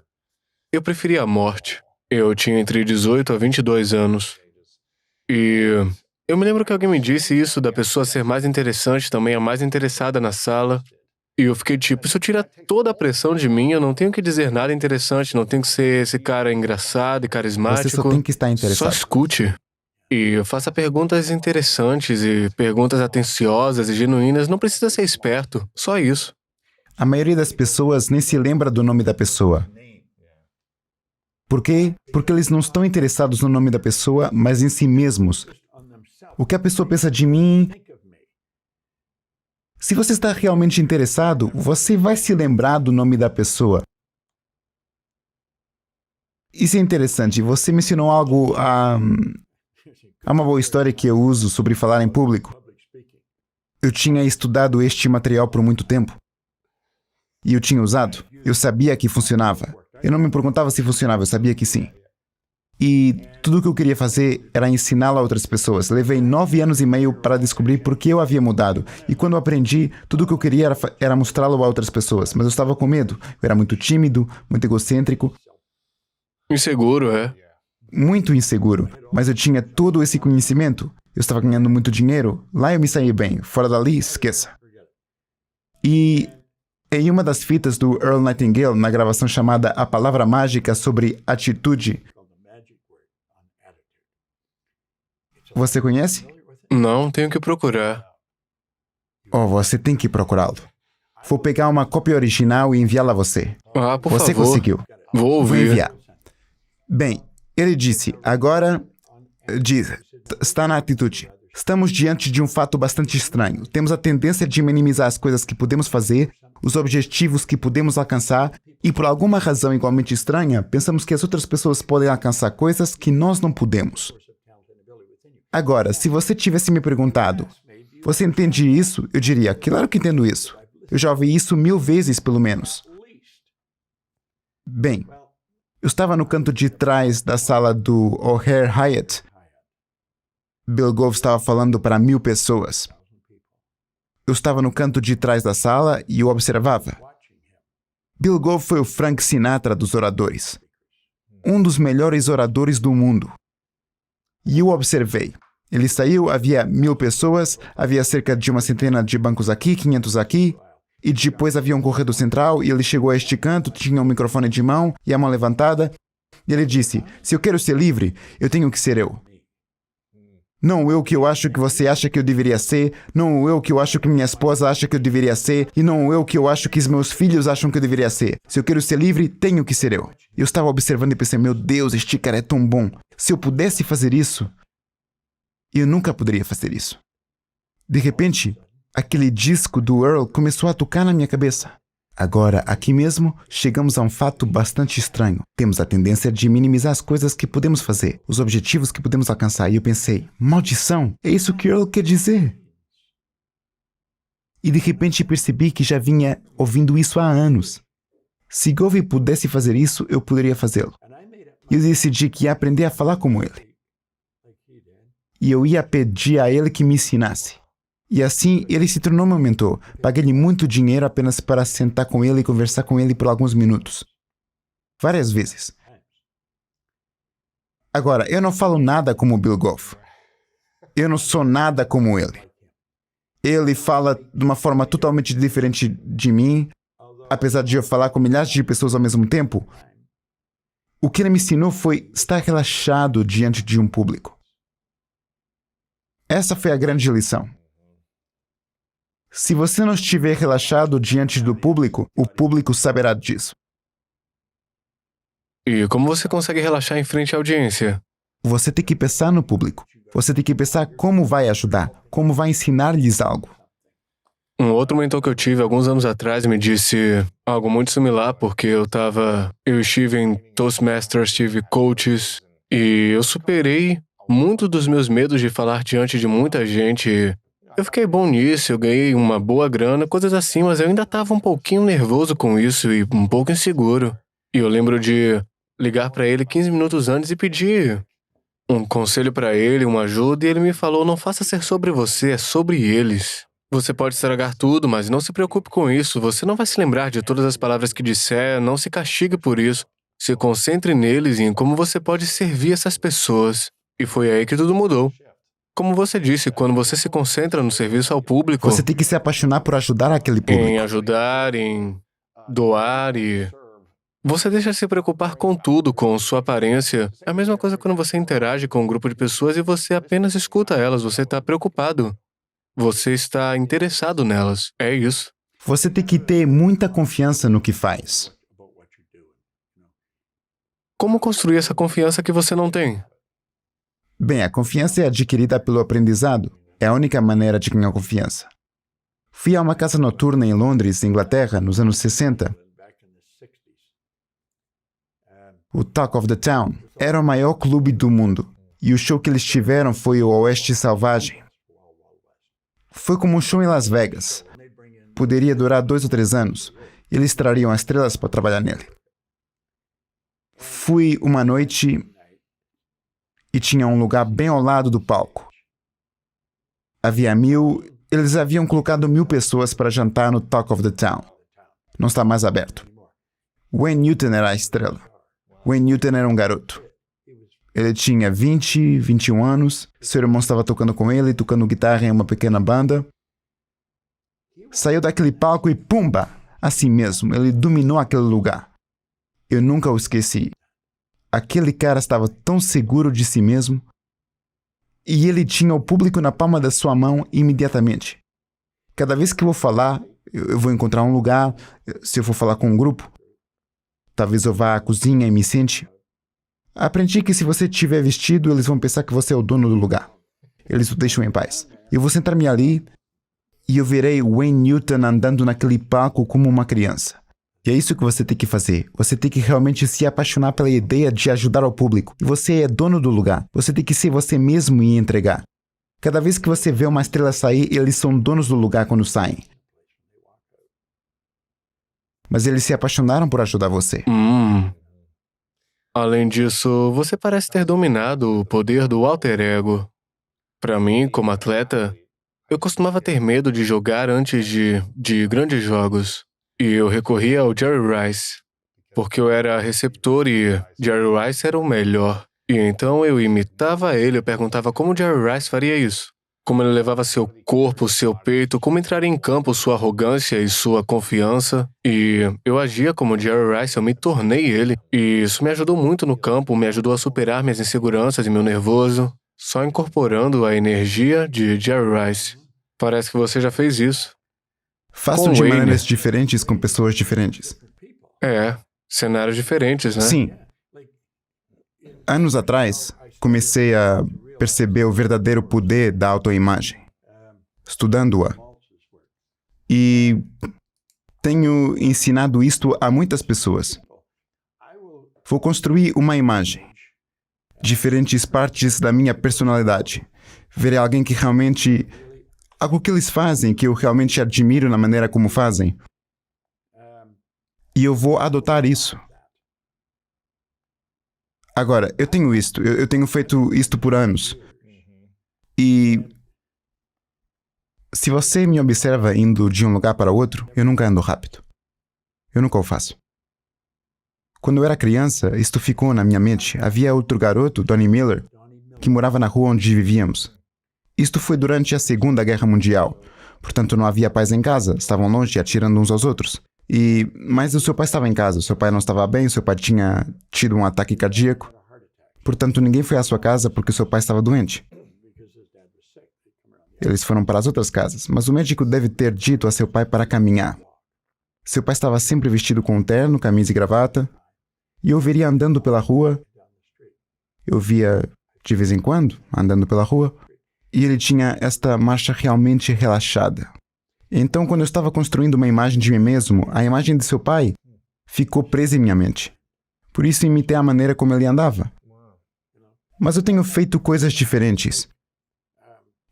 Eu preferia a morte. Eu tinha entre 18 a 22 anos. E eu me lembro que alguém me disse isso, da pessoa ser mais interessante, também a mais interessada na sala. E eu fiquei tipo, isso tira toda a pressão de mim, eu não tenho que dizer nada interessante, não tenho que ser esse cara engraçado e carismático. Você só tem que estar interessado. Só escute. E faça perguntas interessantes e perguntas atenciosas e genuínas, não precisa ser esperto, só isso. A maioria das pessoas nem se lembra do nome da pessoa. Por quê? Porque eles não estão interessados no nome da pessoa, mas em si mesmos. O que a pessoa pensa de mim... Se você está realmente interessado, você vai se lembrar do nome da pessoa. Isso é interessante. Você mencionou algo... Há uma boa história que eu uso sobre falar em público. Eu tinha estudado este material por muito tempo. E eu tinha usado. Eu sabia que funcionava. Eu não me perguntava se funcionava, eu sabia que sim. E tudo o que eu queria fazer era ensiná-lo a outras pessoas. Levei 9 anos e meio para descobrir por que eu havia mudado. E quando eu aprendi, tudo o que eu queria era mostrá-lo a outras pessoas. Mas eu estava com medo. Eu era muito tímido, muito egocêntrico. Inseguro, é? Muito inseguro. Mas eu tinha todo esse conhecimento. Eu estava ganhando muito dinheiro. Lá eu me saí bem. Fora dali, esqueça. E Em uma das fitas do Earl Nightingale, na gravação chamada A Palavra Mágica sobre Atitude. Você conhece? Não, tenho que procurar. Oh, você tem que procurá-lo. Vou pegar uma cópia original e enviá-la a você. Ah, por Você favor. conseguiu. Vou Vou ouvir. enviar. Bem, ele disse, agora... está na atitude. Estamos diante de um fato bastante estranho. Temos a tendência de minimizar as coisas que podemos fazer, os objetivos que podemos alcançar, e por alguma razão igualmente estranha, pensamos que as outras pessoas podem alcançar coisas que nós não podemos. Agora, se você tivesse me perguntado, você entende isso? Eu diria, claro que entendo isso. Eu já ouvi isso 1000 vezes, pelo menos. Bem, eu estava no canto de trás da sala do O'Hare Hyatt. Bill Gove estava falando para 1000 pessoas. Eu estava no canto de trás da sala e o observava. Bill Gove foi o Frank Sinatra dos oradores. Um dos melhores oradores do mundo. E eu observei. Ele saiu, havia 1000 pessoas, havia cerca de uma centena de bancos aqui, 500 aqui, e depois havia um corredor central, e ele chegou a este canto, tinha um microfone de mão e a mão levantada, e ele disse, se eu quero ser livre, eu tenho que ser eu. Não eu que eu acho que você acha que eu deveria ser, não eu que eu acho que minha esposa acha que eu deveria ser, e não eu que eu acho que os meus filhos acham que eu deveria ser. Se eu quero ser livre, tenho que ser eu. Eu estava observando e pensei, meu Deus, este cara é tão bom. Se eu pudesse fazer isso, eu nunca poderia fazer isso. De repente, aquele disco do Earl começou a tocar na minha cabeça. Agora, aqui mesmo, chegamos a um fato bastante estranho. Temos a tendência de minimizar as coisas que podemos fazer, os objetivos que podemos alcançar. E eu pensei, maldição, é isso que Earl quer dizer. E de repente percebi que já vinha ouvindo isso há anos. Se Gove pudesse fazer isso, eu poderia fazê-lo. E eu decidi que ia aprender a falar como ele. E eu ia pedir a ele que me ensinasse. E assim, ele se tornou meu mentor. Paguei-lhe muito dinheiro apenas para sentar com ele e conversar com ele por alguns minutos. Várias vezes. Agora, eu não falo nada como Bill Gove. Eu não sou nada como ele. Ele fala de uma forma totalmente diferente de mim, apesar de eu falar com milhares de pessoas ao mesmo tempo. O que ele me ensinou foi estar relaxado diante de um público. Essa foi a grande lição. Se você não estiver relaxado diante do público, o público saberá disso. E como você consegue relaxar em frente à audiência? Você tem que pensar no público. Você tem que pensar como vai ajudar, como vai ensinar-lhes algo. Um outro mentor que eu tive alguns anos atrás me disse algo muito similar, porque eu estive em Toastmasters, tive coaches, e eu superei muito dos meus medos de falar diante de muita gente. Eu fiquei bom nisso, eu ganhei uma boa grana, coisas assim, mas eu ainda estava um pouquinho nervoso com isso e um pouco inseguro. E eu lembro de ligar para ele 15 minutos antes e pedir um conselho para ele, uma ajuda, e ele me falou, não faça ser sobre você, é sobre eles. Você pode estragar tudo, mas não se preocupe com isso, você não vai se lembrar de todas as palavras que disser, não se castigue por isso. Se concentre neles e em como você pode servir essas pessoas. E foi aí que tudo mudou. Como você disse, quando você se concentra no serviço ao público... Você tem que se apaixonar por ajudar aquele público. Em ajudar, em doar e... Você deixa de se preocupar com tudo, com sua aparência. É a mesma coisa quando você interage com um grupo de pessoas e você apenas escuta elas, você está preocupado. Você está interessado nelas. É isso. Você tem que ter muita confiança no que faz. Como construir essa confiança que você não tem? Bem, a confiança é adquirida pelo aprendizado. É a única maneira de ganhar confiança. Fui a uma casa noturna em Londres, Inglaterra, nos anos 60. O Talk of the Town era o maior clube do mundo. E o show que eles tiveram foi o Oeste Selvagem. Foi como um show em Las Vegas. Poderia durar 2 ou 3 anos. E eles trariam as estrelas para trabalhar nele. Fui uma noite e tinha um lugar bem ao lado do palco. Havia 1000... Eles haviam colocado 1000 pessoas para jantar no Talk of the Town. Não está mais aberto. Wayne Newton era a estrela. Wayne Newton era um garoto. Ele tinha 20, 21 anos. Seu irmão estava tocando com ele, tocando guitarra em uma pequena banda. Saiu daquele palco e pumba! a si mesmo. Ele dominou aquele lugar. Eu nunca o esqueci. Aquele cara estava tão seguro de si mesmo e ele tinha o público na palma da sua mão imediatamente. Cada vez que eu vou falar, eu vou encontrar um lugar, se eu for falar com um grupo, talvez eu vá à cozinha e me sente. Aprendi que se você estiver vestido, eles vão pensar que você é o dono do lugar. Eles o deixam em paz. Eu vou sentar-me ali e eu verei Wayne Newton andando naquele palco como uma criança. E é isso que você tem que fazer. Você tem que realmente se apaixonar pela ideia de ajudar o público. E você é dono do lugar. Você tem que ser você mesmo e entregar. Cada vez que você vê uma estrela sair, eles são donos do lugar quando saem. Mas eles se apaixonaram por ajudar você. Além disso, você parece ter dominado o poder do alter ego. Para mim, como atleta, eu costumava ter medo de jogar antes de grandes jogos. E eu recorria ao Jerry Rice, porque eu era receptor e Jerry Rice era o melhor. E então eu imitava ele, eu perguntava como Jerry Rice faria isso. Como ele levava seu corpo, seu peito, como entraria em campo sua arrogância e sua confiança. E eu agia como Jerry Rice, eu me tornei ele. E isso me ajudou muito no campo, me ajudou a superar minhas inseguranças e meu nervoso, só incorporando a energia de Jerry Rice. Parece que você já fez isso. Faço Com de Wayne. maneiras diferentes com pessoas diferentes. Cenários diferentes, né? Sim. Anos atrás, comecei a perceber o verdadeiro poder da autoimagem, estudando-a. E tenho ensinado isto a muitas pessoas. Vou construir uma imagem, diferentes partes da minha personalidade. Verei alguém que realmente... algo que eles fazem, que eu realmente admiro na maneira como fazem. E eu vou adotar isso. Agora, eu tenho isto. Eu tenho feito isto por anos. E... se você me observa indo de um lugar para outro, eu nunca ando rápido. Eu nunca o faço. Quando eu era criança, isto ficou na minha mente. Havia outro garoto, Donnie Miller, que morava na rua onde vivíamos. Isto foi durante a Segunda Guerra Mundial. Portanto, não havia paz em casa. Estavam longe, atirando uns aos outros. Mas o seu pai estava em casa. O seu pai não estava bem. O seu pai tinha tido um ataque cardíaco. Portanto, ninguém foi à sua casa porque o seu pai estava doente. Eles foram para as outras casas. Mas o médico deve ter dito a seu pai para caminhar. Seu pai estava sempre vestido com um terno, camisa e gravata. E eu o veria andando pela rua. Eu via, de vez em quando, andando pela rua. E ele tinha esta marcha realmente relaxada. Então, quando eu estava construindo uma imagem de mim mesmo, a imagem de seu pai ficou presa em minha mente. Por isso, imitei a maneira como ele andava. Mas eu tenho feito coisas diferentes.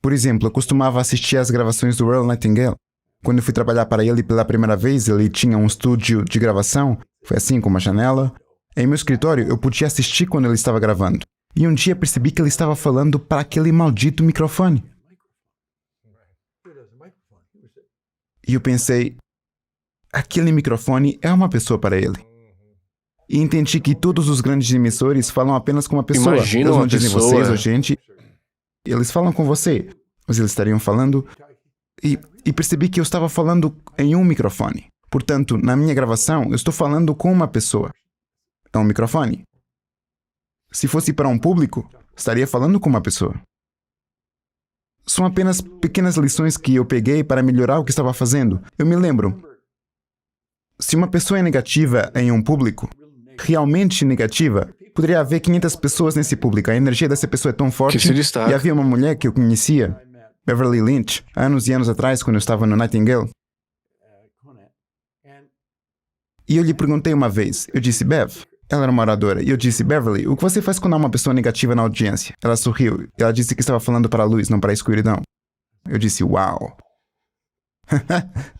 Por exemplo, eu costumava assistir às gravações do Earl Nightingale. Quando eu fui trabalhar para ele pela primeira vez, ele tinha um estúdio de gravação. Foi assim, com uma janela. Em meu escritório, eu podia assistir quando ele estava gravando. E um dia percebi que ele estava falando para aquele maldito microfone. E eu pensei, aquele microfone é uma pessoa para ele. E entendi que todos os grandes emissores falam apenas com uma pessoa. Imagina Eles não uma dizem pessoa. vocês ou gente. Eles falam com você. Mas eles estariam falando... E percebi que eu estava falando em um microfone. Portanto, na minha gravação, eu estou falando com uma pessoa. É um microfone. Se fosse para um público, estaria falando com uma pessoa. São apenas pequenas lições que eu peguei para melhorar o que estava fazendo. Eu me lembro. Se uma pessoa é negativa em um público, realmente negativa, poderia haver 500 pessoas nesse público. A energia dessa pessoa é tão forte. Que se destaca. E havia uma mulher que eu conhecia, Beverly Lynch, anos e anos atrás, quando eu estava no Nightingale. E eu lhe perguntei uma vez, eu disse, Bev, ela era uma oradora, e eu disse, Beverly, o que você faz quando há uma pessoa negativa na audiência? Ela sorriu, e ela disse que estava falando para a luz, não para a escuridão. Eu disse, uau.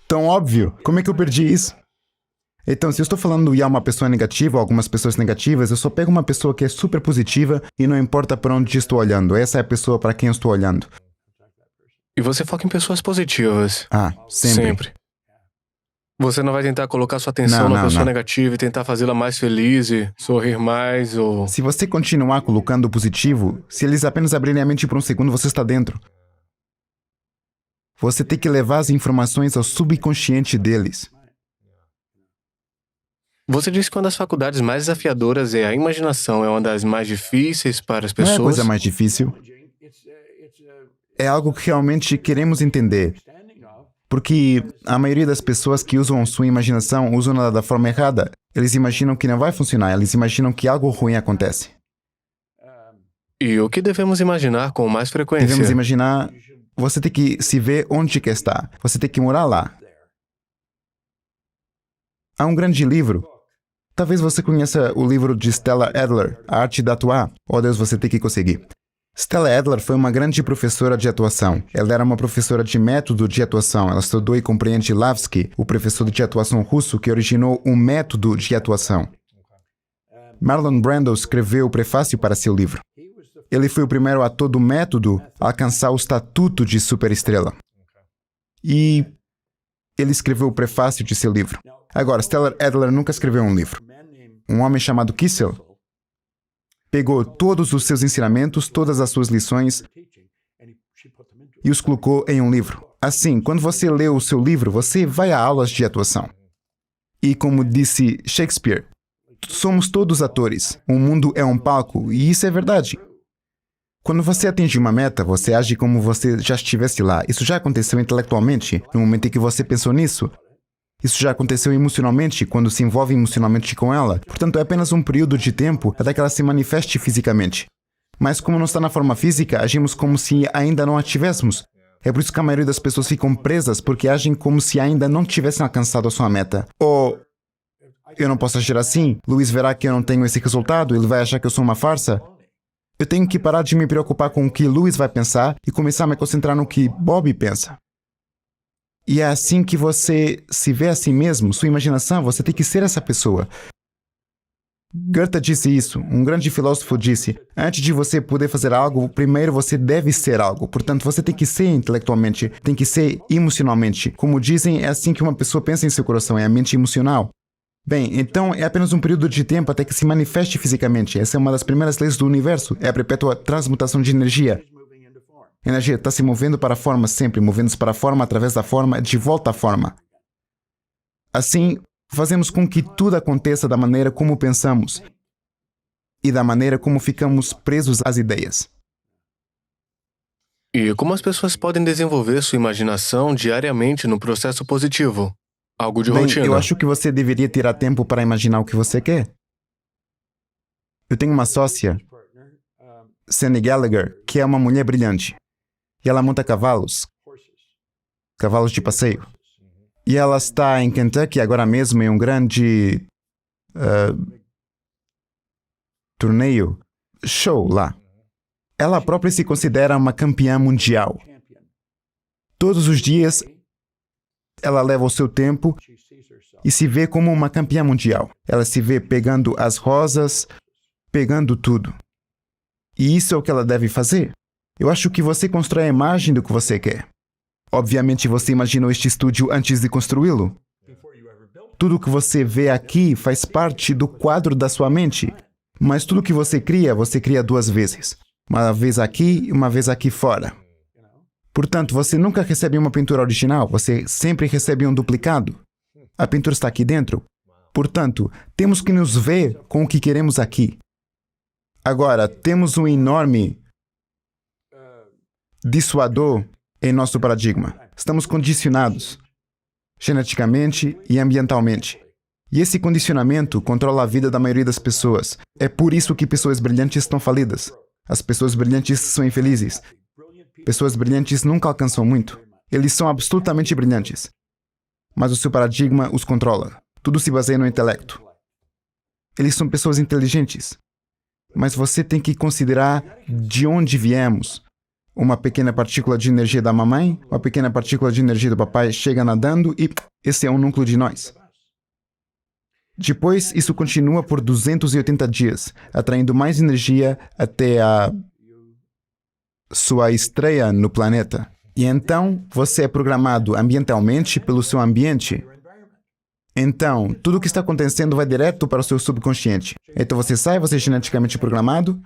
Tão óbvio, como é que eu perdi isso? Então, se eu estou falando e há uma pessoa negativa ou algumas pessoas negativas, eu só pego uma pessoa que é super positiva e não importa para onde estou olhando, essa é a pessoa para quem eu estou olhando. E você foca em pessoas positivas. Ah, sempre. Você não vai tentar colocar sua atenção na pessoa negativa e tentar fazê-la mais feliz e sorrir mais ou... Se você continuar colocando o positivo, se eles apenas abrirem a mente por um segundo, você está dentro. Você tem que levar as informações ao subconsciente deles. Você disse que uma das faculdades mais desafiadoras é a imaginação. É uma das mais difíceis para as Não é a pessoas? coisa mais difícil. É algo que realmente queremos entender. Porque a maioria das pessoas que usam sua imaginação usam ela da forma errada. Eles imaginam que não vai funcionar, eles imaginam que algo ruim acontece. E o que devemos imaginar com mais frequência? Devemos imaginar, você tem que se ver onde quer estar. Você tem que morar lá. Há um grande livro. Talvez você conheça o livro de Stella Adler, A Arte de Atuar. Oh Deus, você tem que conseguir. Stella Adler foi uma grande professora de atuação. Ela era uma professora de método de atuação. Ela estudou e compreende Lavsky, o professor de atuação russo que originou o método de atuação. Marlon Brando escreveu o prefácio para seu livro. Ele foi o primeiro ator do método a alcançar o estatuto de superestrela. E ele escreveu o prefácio de seu livro. Agora, Stella Adler nunca escreveu um livro. Um homem chamado Kissel pegou todos os seus ensinamentos, todas as suas lições e os colocou em um livro. Assim, quando você lê o seu livro, você vai a aulas de atuação. E como disse Shakespeare, somos todos atores. O mundo é um palco, e isso é verdade. Quando você atinge uma meta, você age como você já estivesse lá. Isso já aconteceu intelectualmente, no momento em que você pensou nisso. Isso já aconteceu emocionalmente, quando se envolve emocionalmente com ela. Portanto, é apenas um período de tempo até que ela se manifeste fisicamente. Mas como não está na forma física, agimos como se ainda não a tivéssemos. É por isso que a maioria das pessoas ficam presas, porque agem como se ainda não tivessem alcançado a sua meta. Ou, eu não posso agir assim, Luiz verá que eu não tenho esse resultado, ele vai achar que eu sou uma farsa. Eu tenho que parar de me preocupar com o que Luiz vai pensar e começar a me concentrar no que Bob pensa. E é assim que você se vê a si mesmo, sua imaginação, você tem que ser essa pessoa. Goethe disse isso, um grande filósofo disse, antes de você poder fazer algo, primeiro você deve ser algo. Portanto, você tem que ser intelectualmente, tem que ser emocionalmente. Como dizem, é assim que uma pessoa pensa em seu coração, é a mente emocional. Bem, então é apenas um período de tempo até que se manifeste fisicamente. Essa é uma das primeiras leis do universo, é a perpétua transmutação de energia. A energia está se movendo para a forma sempre, movendo-se para a forma, através da forma, de volta à forma. Assim, fazemos com que tudo aconteça da maneira como pensamos e da maneira como ficamos presos às ideias. E como as pessoas podem desenvolver sua imaginação diariamente no processo positivo? Algo de Bem, rotina. eu acho que você deveria tirar tempo para imaginar o que você quer. Eu tenho uma sócia, Sandy Gallagher, que é uma mulher brilhante. E ela monta cavalos de passeio. E ela está em Kentucky agora mesmo em um grande torneio, show lá. Ela própria se considera uma campeã mundial. Todos os dias, ela leva o seu tempo e se vê como uma campeã mundial. Ela se vê pegando as rosas, pegando tudo. E isso é o que ela deve fazer. Eu acho que você constrói a imagem do que você quer. Obviamente você imaginou este estúdio antes de construí-lo. Tudo o que você vê aqui faz parte do quadro da sua mente. Mas tudo que você cria duas vezes. Uma vez aqui e uma vez aqui fora. Portanto, você nunca recebe uma pintura original, você sempre recebe um duplicado. A pintura está aqui dentro. Portanto, temos que nos ver com o que queremos aqui. Agora, temos um enorme dissuador em nosso paradigma. Estamos condicionados, geneticamente e ambientalmente. E esse condicionamento controla a vida da maioria das pessoas. É por isso que pessoas brilhantes estão falidas. As pessoas brilhantes são infelizes. Pessoas brilhantes nunca alcançam muito. Eles são absolutamente brilhantes. Mas o seu paradigma os controla. Tudo se baseia no intelecto. Eles são pessoas inteligentes. Mas você tem que considerar de onde viemos. Uma pequena partícula de energia da mamãe, uma pequena partícula de energia do papai chega nadando e esse é um núcleo de nós. Depois, isso continua por 280 dias, atraindo mais energia até a sua estreia no planeta. E então, você é programado ambientalmente pelo seu ambiente. Então, tudo o que está acontecendo vai direto para o seu subconsciente. Então você sai, você é geneticamente programado.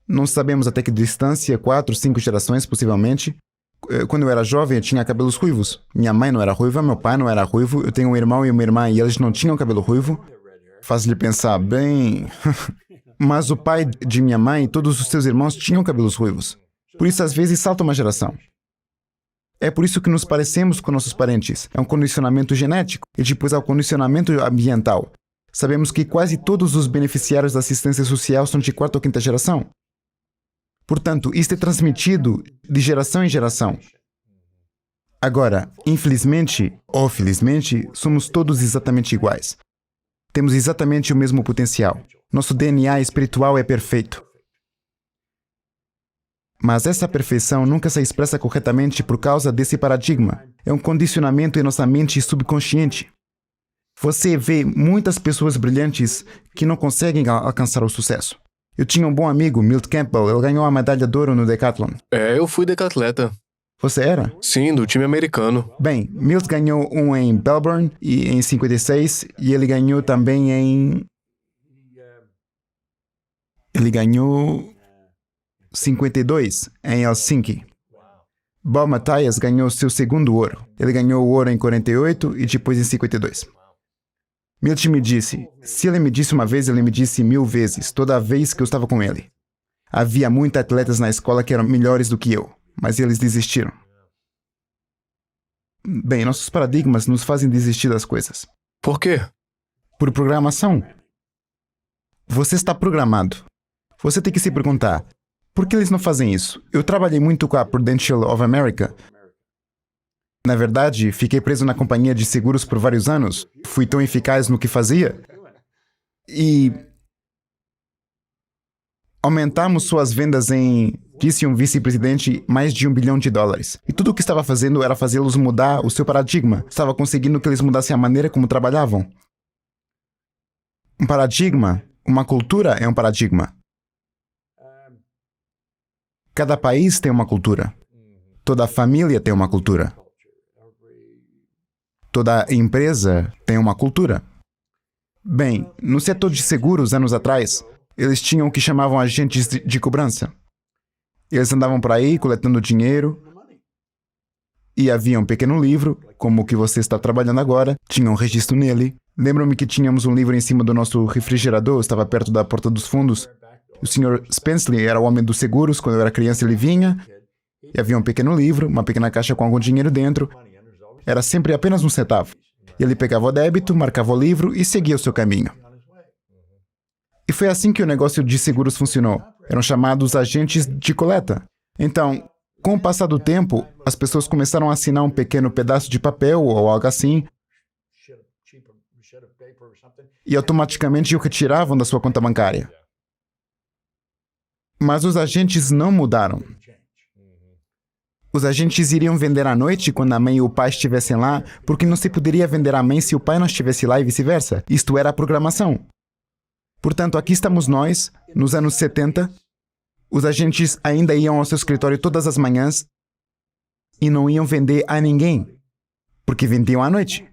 Não sabemos até que distância, 4, 5 gerações, possivelmente. Quando eu era jovem, eu tinha cabelos ruivos. Minha mãe não era ruiva, meu pai não era ruivo. Eu tenho um irmão e uma irmã e eles não tinham cabelo ruivo. Faz-lhe pensar, bem... Mas o pai de minha mãe e todos os seus irmãos tinham cabelos ruivos. Por isso, às vezes, salta uma geração. É por isso que nos parecemos com nossos parentes. É um condicionamento genético. E depois há o condicionamento ambiental. Sabemos que quase todos os beneficiários da assistência social são de quarta ou quinta geração. Portanto, isto é transmitido de geração em geração. Agora, infelizmente ou felizmente, somos todos exatamente iguais. Temos exatamente o mesmo potencial. Nosso DNA espiritual é perfeito. Mas essa perfeição nunca se expressa corretamente por causa desse paradigma. É um condicionamento em nossa mente subconsciente. Você vê muitas pessoas brilhantes que não conseguem alcançar o sucesso. Eu tinha um bom amigo, Milt Campbell. Ele ganhou a medalha de ouro no decathlon. Eu fui decatleta. Você era? Sim, do time americano. Bem, Milt ganhou um em Melbourne e em 56 e ele ganhou também em... Ele ganhou 52 em Helsinki. Bob Mathias ganhou seu segundo ouro. Ele ganhou o ouro em 48 e depois em 52. Milt me disse, se ele me disse uma vez, ele me disse 1000 vezes, toda vez que eu estava com ele. Havia muitos atletas na escola que eram melhores do que eu, mas eles desistiram. Bem, nossos paradigmas nos fazem desistir das coisas. Por quê? Por programação. Você está programado. Você tem que se perguntar, por que eles não fazem isso? Eu trabalhei muito com a Prudential of America. Na verdade, fiquei preso na companhia de seguros por vários anos. Fui tão eficaz no que fazia. E aumentamos suas vendas em, disse um vice-presidente, mais de $1 bilhão. E tudo o que estava fazendo era fazê-los mudar o seu paradigma. Estava conseguindo que eles mudassem a maneira como trabalhavam. Um paradigma, uma cultura é um paradigma. Cada país tem uma cultura. Toda família tem uma cultura. Toda empresa tem uma cultura. Bem, no setor de seguros, anos atrás, eles tinham o que chamavam agentes de cobrança. Eles andavam por aí coletando dinheiro e havia um pequeno livro, como o que você está trabalhando agora, tinha um registro nele. Lembro-me que tínhamos um livro em cima do nosso refrigerador, estava perto da porta dos fundos. O Sr. Spenceley era o homem dos seguros. Quando eu era criança, ele vinha e havia um pequeno livro, uma pequena caixa com algum dinheiro dentro. Era sempre apenas 1 centavo. Ele pegava o débito, marcava o livro e seguia o seu caminho. E foi assim que o negócio de seguros funcionou. Eram chamados agentes de coleta. Então, com o passar do tempo, as pessoas começaram a assinar um pequeno pedaço de papel ou algo assim e automaticamente o retiravam da sua conta bancária. Mas os agentes não mudaram. Os agentes iriam vender à noite quando a mãe e o pai estivessem lá, porque não se poderia vender à mãe se o pai não estivesse lá e vice-versa. Isto era a programação. Portanto, aqui estamos nós, nos anos 70. Os agentes ainda iam ao seu escritório todas as manhãs e não iam vender a ninguém, porque vendiam à noite.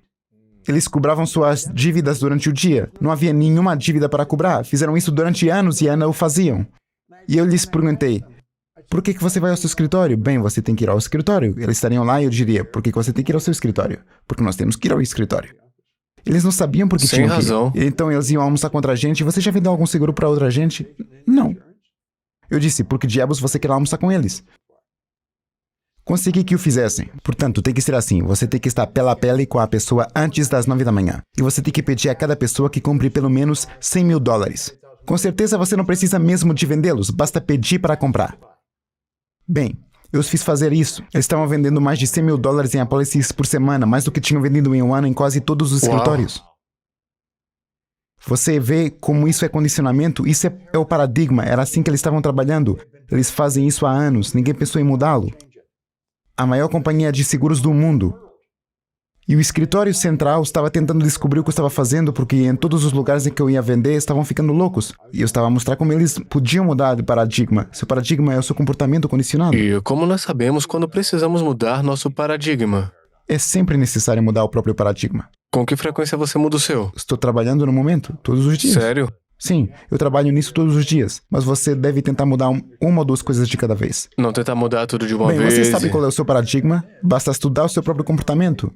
Eles cobravam suas dívidas durante o dia. Não havia nenhuma dívida para cobrar. Fizeram isso durante anos e ainda o faziam. E eu lhes perguntei, por que você vai ao seu escritório? Bem, você tem que ir ao escritório. Eles estariam lá e eu diria, por que você tem que ir ao seu escritório? Porque nós temos que ir ao escritório. Eles não sabiam por que tinham razão. que ir. Então eles iam almoçar contra a gente. Você já vendeu algum seguro para outra gente? Não. Eu disse, por que diabos você quer almoçar com eles? Consegui que o fizessem. Portanto, tem que ser assim. Você tem que estar pela pele com a pessoa antes das 9 da manhã. E você tem que pedir a cada pessoa que compre pelo menos $100 mil. Com certeza você não precisa mesmo de vendê-los, basta pedir para comprar. Bem, eu os fiz fazer isso. Eles estavam vendendo mais de $100 mil em apólices por semana, mais do que tinham vendido em um ano em quase todos os escritórios. Você vê como isso é condicionamento? Isso é o paradigma. Era assim que eles estavam trabalhando. Eles fazem isso há anos. Ninguém pensou em mudá-lo. A maior companhia de seguros do mundo. E o escritório central estava tentando descobrir o que eu estava fazendo, porque em todos os lugares em que eu ia vender, estavam ficando loucos. E eu estava a mostrar como eles podiam mudar de paradigma. Seu paradigma é o seu comportamento condicionado. E como nós sabemos quando precisamos mudar nosso paradigma? É sempre necessário mudar o próprio paradigma. Com que frequência você muda o seu? Estou trabalhando no momento, todos os dias. Sério? Sim, eu trabalho nisso todos os dias. Mas você deve tentar mudar uma ou duas coisas de cada vez. Não tentar mudar tudo de uma Bem, vez. você sabe qual é o seu paradigma? Basta estudar o seu próprio comportamento.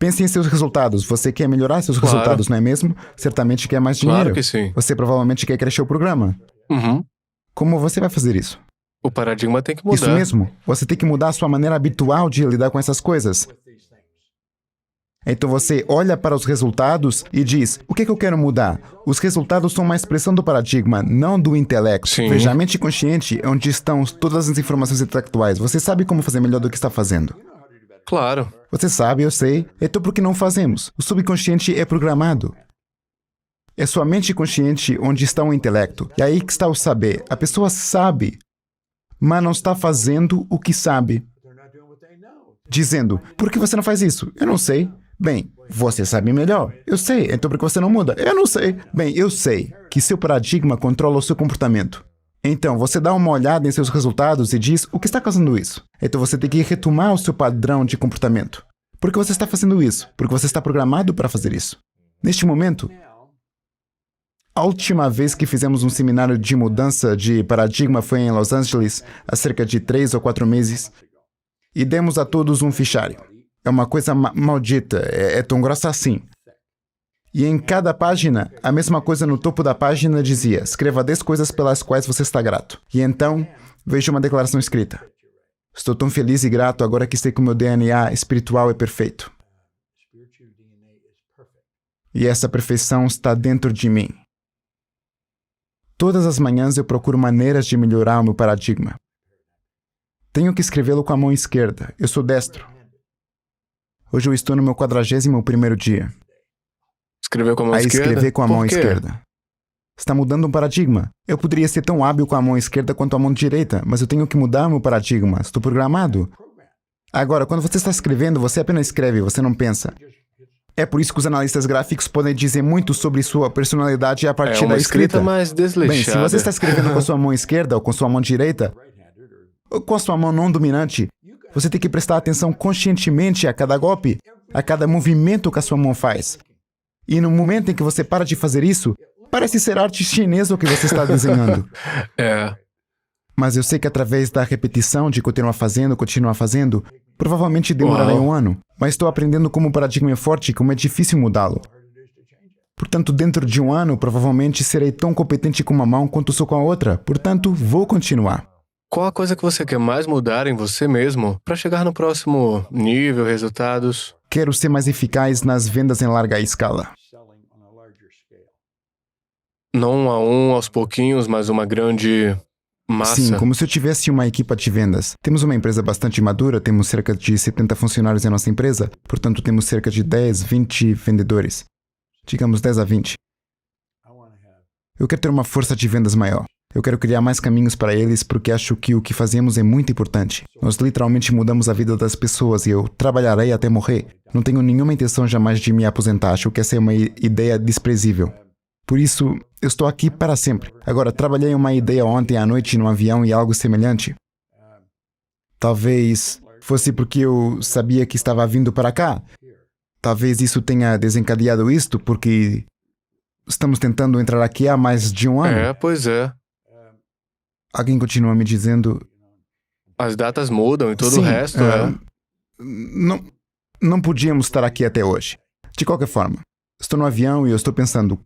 Pense em seus resultados. Você quer melhorar seus Claro. resultados, não é mesmo? Certamente quer mais Claro dinheiro. que sim. Você provavelmente quer crescer o programa. Uhum. Como você vai fazer isso? O paradigma tem que mudar. Isso mesmo. Você tem que mudar a sua maneira habitual de lidar com essas coisas. Então você olha para os resultados e diz: o que eu quero mudar? Os resultados são uma expressão do paradigma, não do intelecto. Sim. Veja, a mente consciente é onde estão todas as informações intelectuais. Você sabe como fazer melhor do que está fazendo. Claro. Você sabe, eu sei. Então por que não fazemos? O subconsciente é programado. É sua mente consciente onde está o intelecto. E aí que está o saber. A pessoa sabe, mas não está fazendo o que sabe. Dizendo: por que você não faz isso? Eu não sei. Bem, você sabe melhor. Eu sei. Então por que você não muda? Eu não sei. Bem, eu sei que seu paradigma controla o seu comportamento. Então, você dá uma olhada em seus resultados e diz: o que está causando isso? Então você tem que retomar o seu padrão de comportamento. Por que você está fazendo isso? Porque você está programado para fazer isso. Neste momento, a última vez que fizemos um seminário de mudança de paradigma foi em Los Angeles, há cerca de 3 ou 4 meses, e demos a todos um fichário. É uma coisa maldita, é tão grossa assim. E em cada página, a mesma coisa no topo da página dizia: escreva 10 coisas pelas quais você está grato. E então, vejo uma declaração escrita: estou tão feliz e grato agora que sei que o meu DNA espiritual é perfeito. E essa perfeição está dentro de mim. Todas as manhãs eu procuro maneiras de melhorar o meu paradigma. Tenho que escrevê-lo com a mão esquerda. Eu sou destro. Hoje eu estou no meu 41º dia. Escrever com a mão A esquerda? escrever com a mão Por quê? esquerda. Está mudando um paradigma. Eu poderia ser tão hábil com a mão esquerda quanto a mão direita, mas eu tenho que mudar meu paradigma. Estou programado. Agora, quando você está escrevendo, você apenas escreve, você não pensa. É por isso que os analistas gráficos podem dizer muito sobre sua personalidade a É partir uma da escrita. mais Bem, desleixada. se você está escrevendo com a sua mão esquerda ou com sua mão direita, ou com a sua mão não dominante, você tem que prestar atenção conscientemente a cada golpe, a cada movimento que a sua mão faz. E no momento em que você para de fazer isso, parece ser arte chinesa o que você está desenhando. É. Mas eu sei que através da repetição de continuar fazendo, provavelmente demorarei Uau. um ano. Mas estou aprendendo como o paradigma é forte e como é difícil mudá-lo. Portanto, dentro de um ano, provavelmente serei tão competente com uma mão quanto sou com a outra. Portanto, vou continuar. Qual a coisa que você quer mais mudar em você mesmo para chegar no próximo nível, resultados? Quero ser mais eficaz nas vendas em larga escala. Não um a um, aos pouquinhos, mas uma grande massa. Sim, como se eu tivesse uma equipa de vendas. Temos uma empresa bastante madura, temos cerca de 70 funcionários em nossa empresa, portanto temos cerca de 10, 20 vendedores. Digamos 10 a 20. Eu quero ter uma força de vendas maior. Eu quero criar mais caminhos para eles porque acho que o que fazemos é muito importante. Nós literalmente mudamos a vida das pessoas e eu trabalharei até morrer. Não tenho nenhuma intenção jamais de me aposentar. Acho que essa é uma ideia desprezível. Por isso, eu estou aqui para sempre. Agora, trabalhei uma ideia ontem à noite no avião e algo semelhante. Talvez fosse porque eu sabia que estava vindo para cá. Talvez isso tenha desencadeado isto, porque estamos tentando entrar aqui há mais de um ano. É, pois é. Alguém continua me dizendo... As datas mudam e todo Sim, o resto, é. Não podíamos estar aqui até hoje. De qualquer forma, estou no avião e eu estou pensando...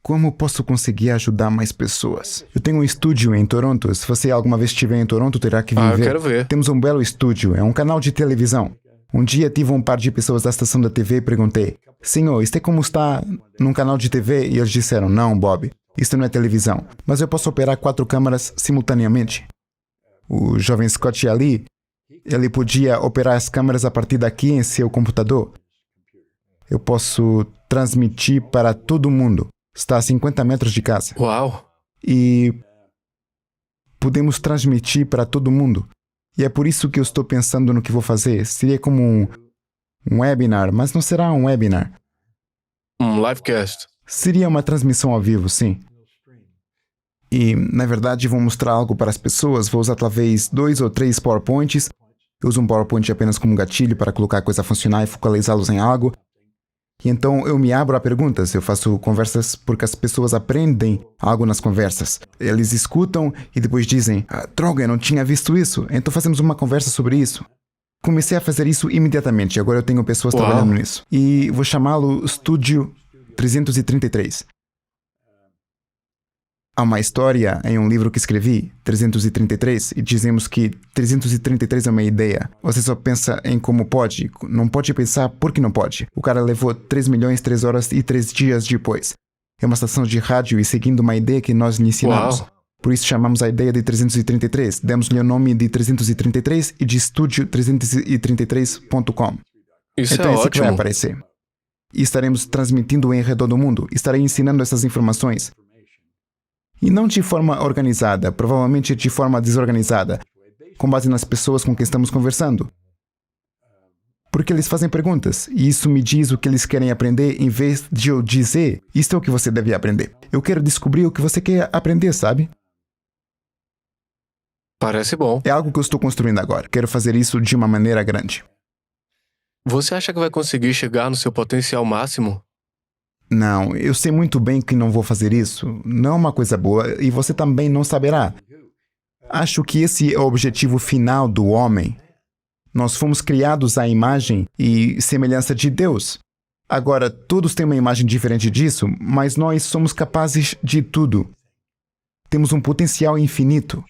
Como posso conseguir ajudar mais pessoas? Eu tenho um estúdio em Toronto. Se você alguma vez estiver em Toronto, terá que vir Ah, eu ver. quero ver. Temos um belo estúdio. É um canal de televisão. Um dia tive um par de pessoas da estação da TV e perguntei: Senhor, isto é como está num canal de TV? E eles disseram: Não, Bob, isto não é televisão. Mas eu posso operar 4 câmaras simultaneamente. O jovem Scott ali, ele podia operar as câmeras a partir daqui em seu computador. Eu posso transmitir para todo mundo. Está a 50 metros de casa. Uau! E podemos transmitir para todo mundo. E é por isso que eu estou pensando no que vou fazer. Seria como um webinar, mas não será um webinar. Um livecast. Seria uma transmissão ao vivo, sim. E, na verdade, vou mostrar algo para as pessoas. Vou usar talvez 2 ou 3 PowerPoints. Eu uso um PowerPoint apenas como gatilho para colocar a coisa a funcionar e focalizá-los em algo. E então eu me abro a perguntas, eu faço conversas porque as pessoas aprendem algo nas conversas. Eles escutam e depois dizem: droga, eu não tinha visto isso. Então fazemos uma conversa sobre isso. comecei a fazer isso imediatamente. Agora eu tenho pessoas Uau. trabalhando nisso. E vou chamá-lo Estúdio 333. Há uma história em um livro que escrevi, 333, e dizemos que 333 é uma ideia. Você só pensa em como pode, não pode pensar por que não pode. O cara levou 3 milhões, 3 horas e 3 dias depois. É uma estação de rádio e seguindo uma ideia que nós lhe ensinamos. Uau. Por isso chamamos a ideia de 333. Demos-lhe o nome de 333 e de estúdio333.com. Isso Então é é isso que vai ótimo. aparecer. E estaremos transmitindo em redor do mundo. Estarei ensinando essas informações. E não de forma organizada, provavelmente de forma desorganizada, com base nas pessoas com quem estamos conversando. Porque eles fazem perguntas, e isso me diz o que eles querem aprender em vez de eu dizer, isto é o que você deve aprender. Eu quero descobrir o que você quer aprender, sabe? Parece bom. É algo que eu estou construindo agora. Quero fazer isso de uma maneira grande. Você acha que vai conseguir chegar no seu potencial máximo? Não, eu sei muito bem que não vou fazer isso. Não é uma coisa boa e você também não saberá. Acho que esse é o objetivo final do homem. Nós fomos criados à imagem e semelhança de Deus. Agora, todos têm uma imagem diferente disso, mas nós somos capazes de tudo. Temos um potencial infinito.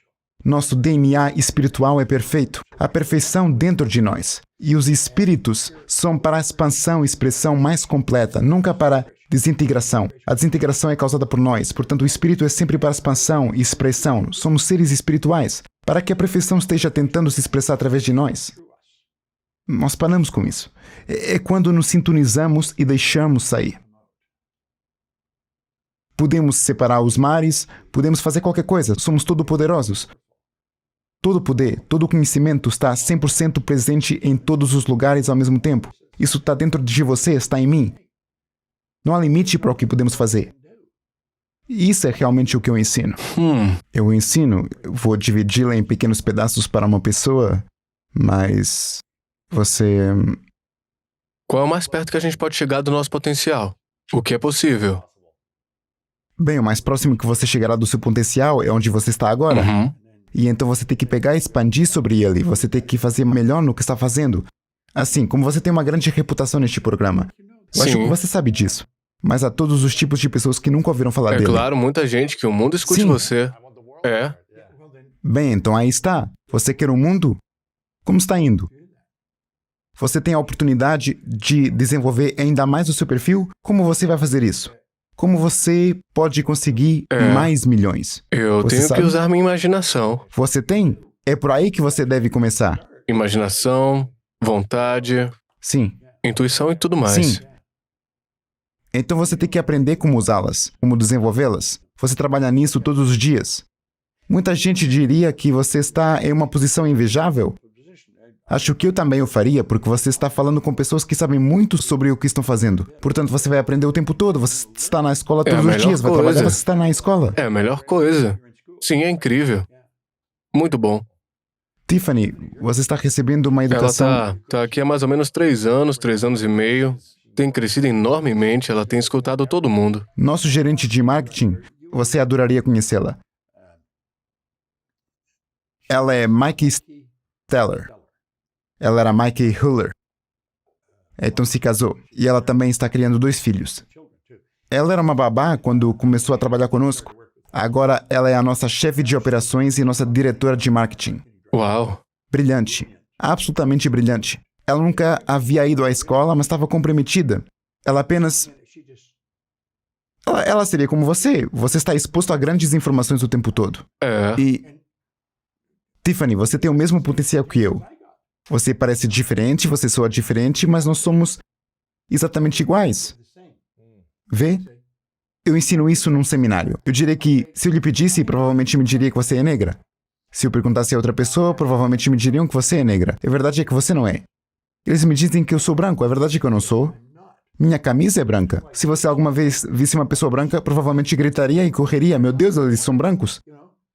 Nosso DNA espiritual é perfeito. A perfeição dentro de nós. E os espíritos são para a expansão e expressão mais completa, nunca para desintegração. A desintegração é causada por nós, portanto o espírito é sempre para expansão e expressão. Somos seres espirituais, para que a perfeição esteja tentando se expressar através de nós. Nós paramos com isso. É quando nos sintonizamos e deixamos sair. Podemos separar os mares, podemos fazer qualquer coisa, somos todo-poderosos. Todo poder, todo conhecimento está 100% presente em todos os lugares ao mesmo tempo. Isso está dentro de você, está em mim. Não há limite para o que podemos fazer. E isso é realmente o que eu ensino. Eu ensino, vou dividi-la em pequenos pedaços para uma pessoa, mas você... Qual é o mais perto que a gente pode chegar do nosso potencial? O que é possível? Bem, o mais próximo que você chegará do seu potencial é onde você está agora. Uhum. E então você tem que pegar e expandir sobre ele. Você tem que fazer melhor no que está fazendo. Assim, como você tem uma grande reputação neste programa. Eu acho Sim. que você sabe disso. Mas há todos os tipos de pessoas que nunca ouviram falar É dele. claro, muita gente que o mundo escute Sim. você. É. Bem, então aí está. Você quer um mundo? Como está indo? Você tem a oportunidade de desenvolver ainda mais o seu perfil? Como você vai fazer isso? Como você pode conseguir mais milhões? Eu Você tenho sabe? que usar minha imaginação. Você tem? É por aí que você deve começar. Imaginação, vontade, Sim. intuição e tudo mais. Sim. Então você tem que aprender como usá-las, como desenvolvê-las. Você trabalha nisso todos os dias. Muita gente diria que você está em uma posição invejável. Acho que eu também o faria, porque você está falando com pessoas que sabem muito sobre o que estão fazendo. Portanto, você vai aprender o tempo todo. Você está na escola É a todos os melhor dias. Vai coisa. trabalhar, você está na escola. É a melhor coisa. Sim, é incrível. Muito bom. Tiffany, você está recebendo uma Ela educação... tá aqui há mais ou menos 3 anos, 3 anos e meio. Tem crescido enormemente, ela tem escutado todo mundo. Nosso gerente de marketing, você adoraria conhecê-la. Ela é Mikey Steller. Ela era Mikey Huller. Então se casou. E ela também está criando 2 filhos. Ela era uma babá quando começou a trabalhar conosco. Agora ela é a nossa chefe de operações e nossa diretora de marketing. Uau. Brilhante. Absolutamente brilhante. Ela nunca havia ido à escola, mas estava comprometida. Ela apenas... Ela seria como você. Você está exposto a grandes informações o tempo todo. É. E... Tiffany, você tem o mesmo potencial que eu. Você parece diferente, você soa diferente, mas nós somos exatamente iguais. Vê? Eu ensino isso num seminário. Eu diria que, se eu lhe pedisse, provavelmente me diria que você é negra. Se eu perguntasse a outra pessoa, provavelmente me diriam que você é negra. A verdade é que você não é. Eles me dizem que eu sou branco. A verdade é que eu não sou. Minha camisa é branca. Se você alguma vez visse uma pessoa branca, provavelmente gritaria e correria. Meu Deus, eles são brancos.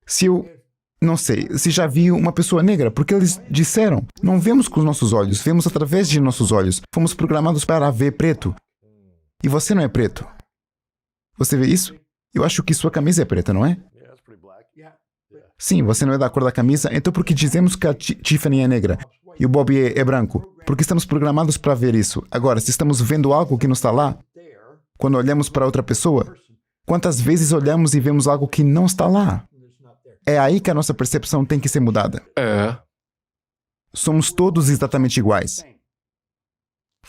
Se eu... Não sei, se já viu uma pessoa negra, porque eles disseram, não vemos com os nossos olhos, vemos através de nossos olhos. Fomos programados para ver preto. E você não é preto. Você vê isso? Eu acho que sua camisa é preta, não é? Yeah, it's pretty black. Sim, você não é da cor da camisa, então por que dizemos que a Tiffany é negra? e o Bob é branco, porque estamos programados para ver isso. Agora, se estamos vendo algo que não está lá, quando olhamos para outra pessoa, quantas vezes olhamos e vemos algo que não está lá? É aí que a nossa percepção tem que ser mudada. Somos todos exatamente iguais.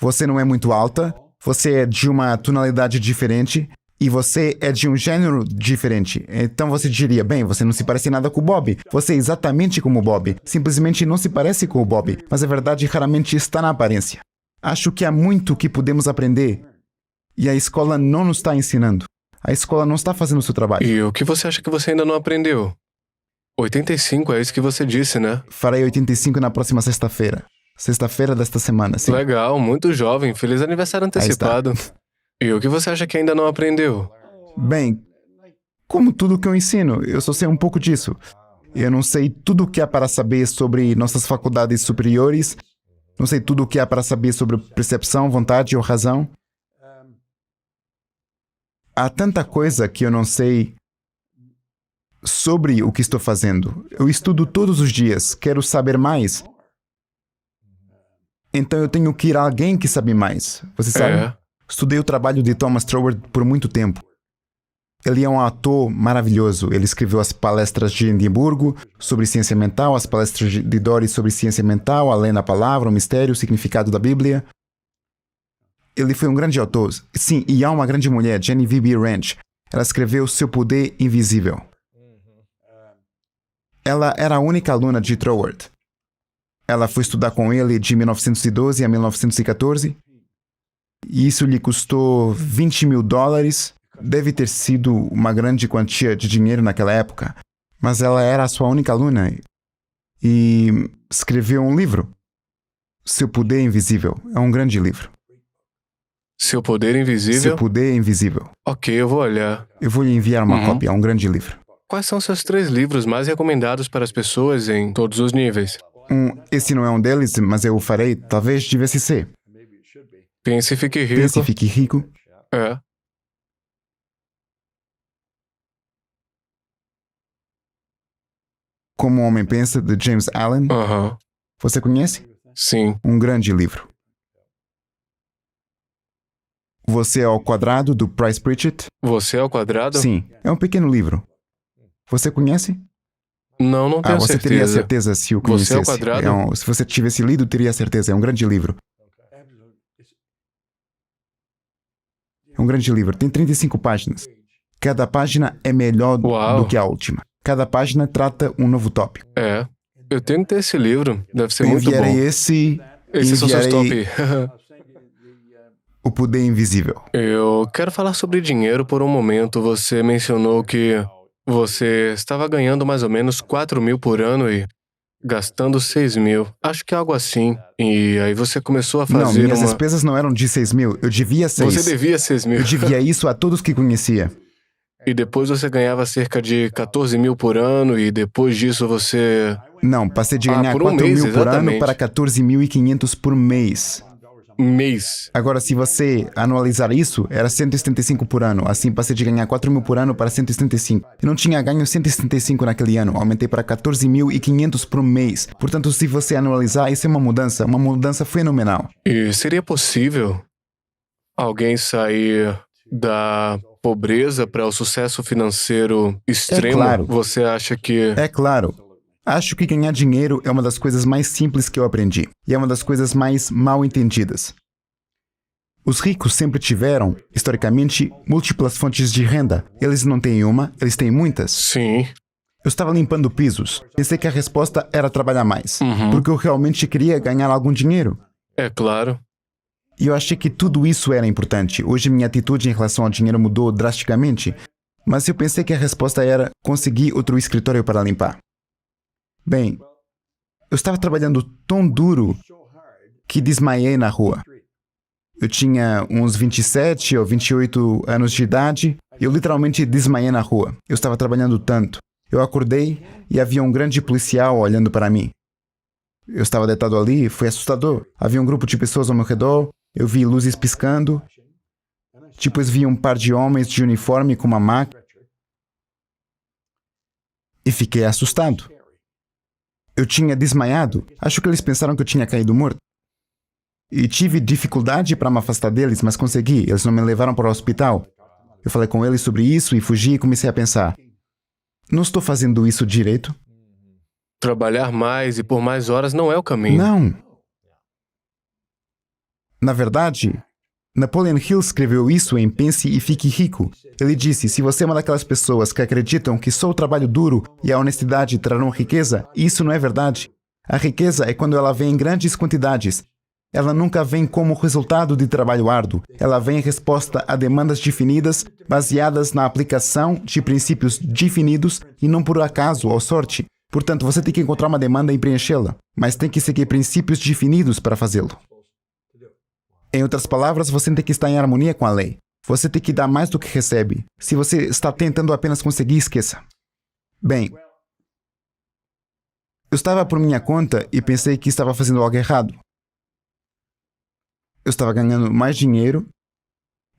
Você não é muito alta, você é de uma tonalidade diferente e você é de um gênero diferente. Então você diria, bem, você não se parece nada com o Bob. Você é exatamente como o Bob. Simplesmente não se parece com o Bob. Mas a verdade raramente está na aparência. Acho que há muito que podemos aprender e a escola não nos está ensinando. A escola não está fazendo o seu trabalho. E o que você acha que você ainda não aprendeu? 85 é isso que você disse, né? Farei 85 na próxima sexta-feira. Sexta-feira desta semana, sim. Legal, muito jovem. Feliz aniversário antecipado. E o que você acha que ainda não aprendeu? Bem, como tudo que eu ensino, eu só sei um pouco disso. Eu não sei tudo o que há para saber sobre nossas faculdades superiores. Não sei tudo o que há para saber sobre percepção, vontade ou razão. Há tanta coisa que eu não sei sobre o que estou fazendo. Eu estudo todos os dias, quero saber mais. Então eu tenho que ir a alguém que sabe mais. Você sabe? Estudei o trabalho de Thomas Troward por muito tempo. Ele é um ator maravilhoso. Ele escreveu as palestras de Edimburgo sobre ciência mental, as palestras de Dory sobre ciência mental, além da palavra, o mistério, o significado da Bíblia. Ele foi um grande autor. Sim, e há uma grande mulher, Genevieve Ranch. Ela escreveu Seu Poder Invisível. Ela era a única aluna de Troward. Ela foi estudar com ele de 1912 a 1914. E isso lhe custou $20 mil. Deve ter sido uma grande quantia de dinheiro naquela época. Mas ela era a sua única aluna. E escreveu um livro. Seu Poder Invisível. É um grande livro. Seu Poder Invisível? Seu Poder Invisível. Ok, eu vou olhar. Eu vou lhe enviar uma cópia. É um grande livro. Quais são seus 3 livros mais recomendados para as pessoas em todos os níveis? Esse não é um deles, mas eu o farei. Talvez devesse ser. Pense e Fique Rico. Pense e Fique Rico. Como o Homem Pensa, de James Allen. Você conhece? Sim. Um grande livro. Você é ao Quadrado, do Price Pritchett. Você é ao Quadrado? Sim. É um pequeno livro. Você conhece? Não tenho você certeza. Teria certeza se o conhecesse. Você é ao Quadrado? Se você tivesse lido, teria certeza. É um grande livro. É um grande livro. Tem 35 páginas. Cada página é melhor do que a última. Cada página trata um novo tópico. Eu tenho que ter esse livro. Deve ser muito bom. Enviarei esse... Esses são seus top. O Poder Invisível. Eu quero falar sobre dinheiro por um momento. Você mencionou que você estava ganhando mais ou menos 4 mil por ano e gastando 6 mil. Acho que é algo assim. E aí você começou a fazer Não, minhas despesas não eram de 6 mil. Eu devia 6. Você devia 6 mil. Eu devia isso a todos que conhecia. E depois você ganhava cerca de 14 mil por ano e depois disso você... Não, passei de ganhar 4 mil por ano para 14.500 por mês. Agora, se você anualizar isso, era 175 por ano. Assim, passei de ganhar 4 mil por ano para 175. Eu não tinha ganho 175 naquele ano. Aumentei para 14.500 por mês. Portanto, se você anualizar, isso é uma mudança fenomenal. E seria possível alguém sair da pobreza para o sucesso financeiro extremo? É claro. Você acha que... É claro. Acho que ganhar dinheiro é uma das coisas mais simples que eu aprendi. E é uma das coisas mais mal entendidas. Os ricos sempre tiveram, historicamente, múltiplas fontes de renda. Eles não têm uma, eles têm muitas. Sim. Eu estava limpando pisos. Pensei que a resposta era trabalhar mais. Porque eu realmente queria ganhar algum dinheiro. É claro. E eu achei que tudo isso era importante. Hoje minha atitude em relação ao dinheiro mudou drasticamente. Mas eu pensei que a resposta era conseguir outro escritório para limpar. Bem, eu estava trabalhando tão duro que desmaiei na rua. Eu tinha uns 27 ou 28 anos de idade e eu literalmente desmaiei na rua. Eu estava trabalhando tanto. Eu acordei e havia um grande policial olhando para mim. Eu estava deitado ali e foi assustador. Havia um grupo de pessoas ao meu redor, eu vi luzes piscando. Depois vi um par de homens de uniforme com uma máquina. E fiquei assustado. eu tinha desmaiado. Acho que eles pensaram que eu tinha caído morto. E tive dificuldade para me afastar deles, mas consegui. Eles não me levaram para o hospital. Eu falei com eles sobre isso e fugi e comecei a pensar: não estou fazendo isso direito? Trabalhar mais e por mais horas não é o caminho. Não. Na verdade, Napoleon Hill escreveu isso em Pense e Fique Rico. Ele disse: se você é uma daquelas pessoas que acreditam que só o trabalho duro e a honestidade trarão riqueza, isso não é verdade. A riqueza é quando ela vem em grandes quantidades. Ela nunca vem como resultado de trabalho árduo. Ela vem em resposta a demandas definidas, baseadas na aplicação de princípios definidos e não por acaso ou sorte. Portanto, você tem que encontrar uma demanda e preenchê-la, mas tem que seguir princípios definidos para fazê-lo. Em outras palavras, você tem que estar em harmonia com a lei. Você tem que dar mais do que recebe. Se você está tentando apenas conseguir, esqueça. Bem, eu estava por minha conta e pensei que estava fazendo algo errado. Eu estava ganhando mais dinheiro,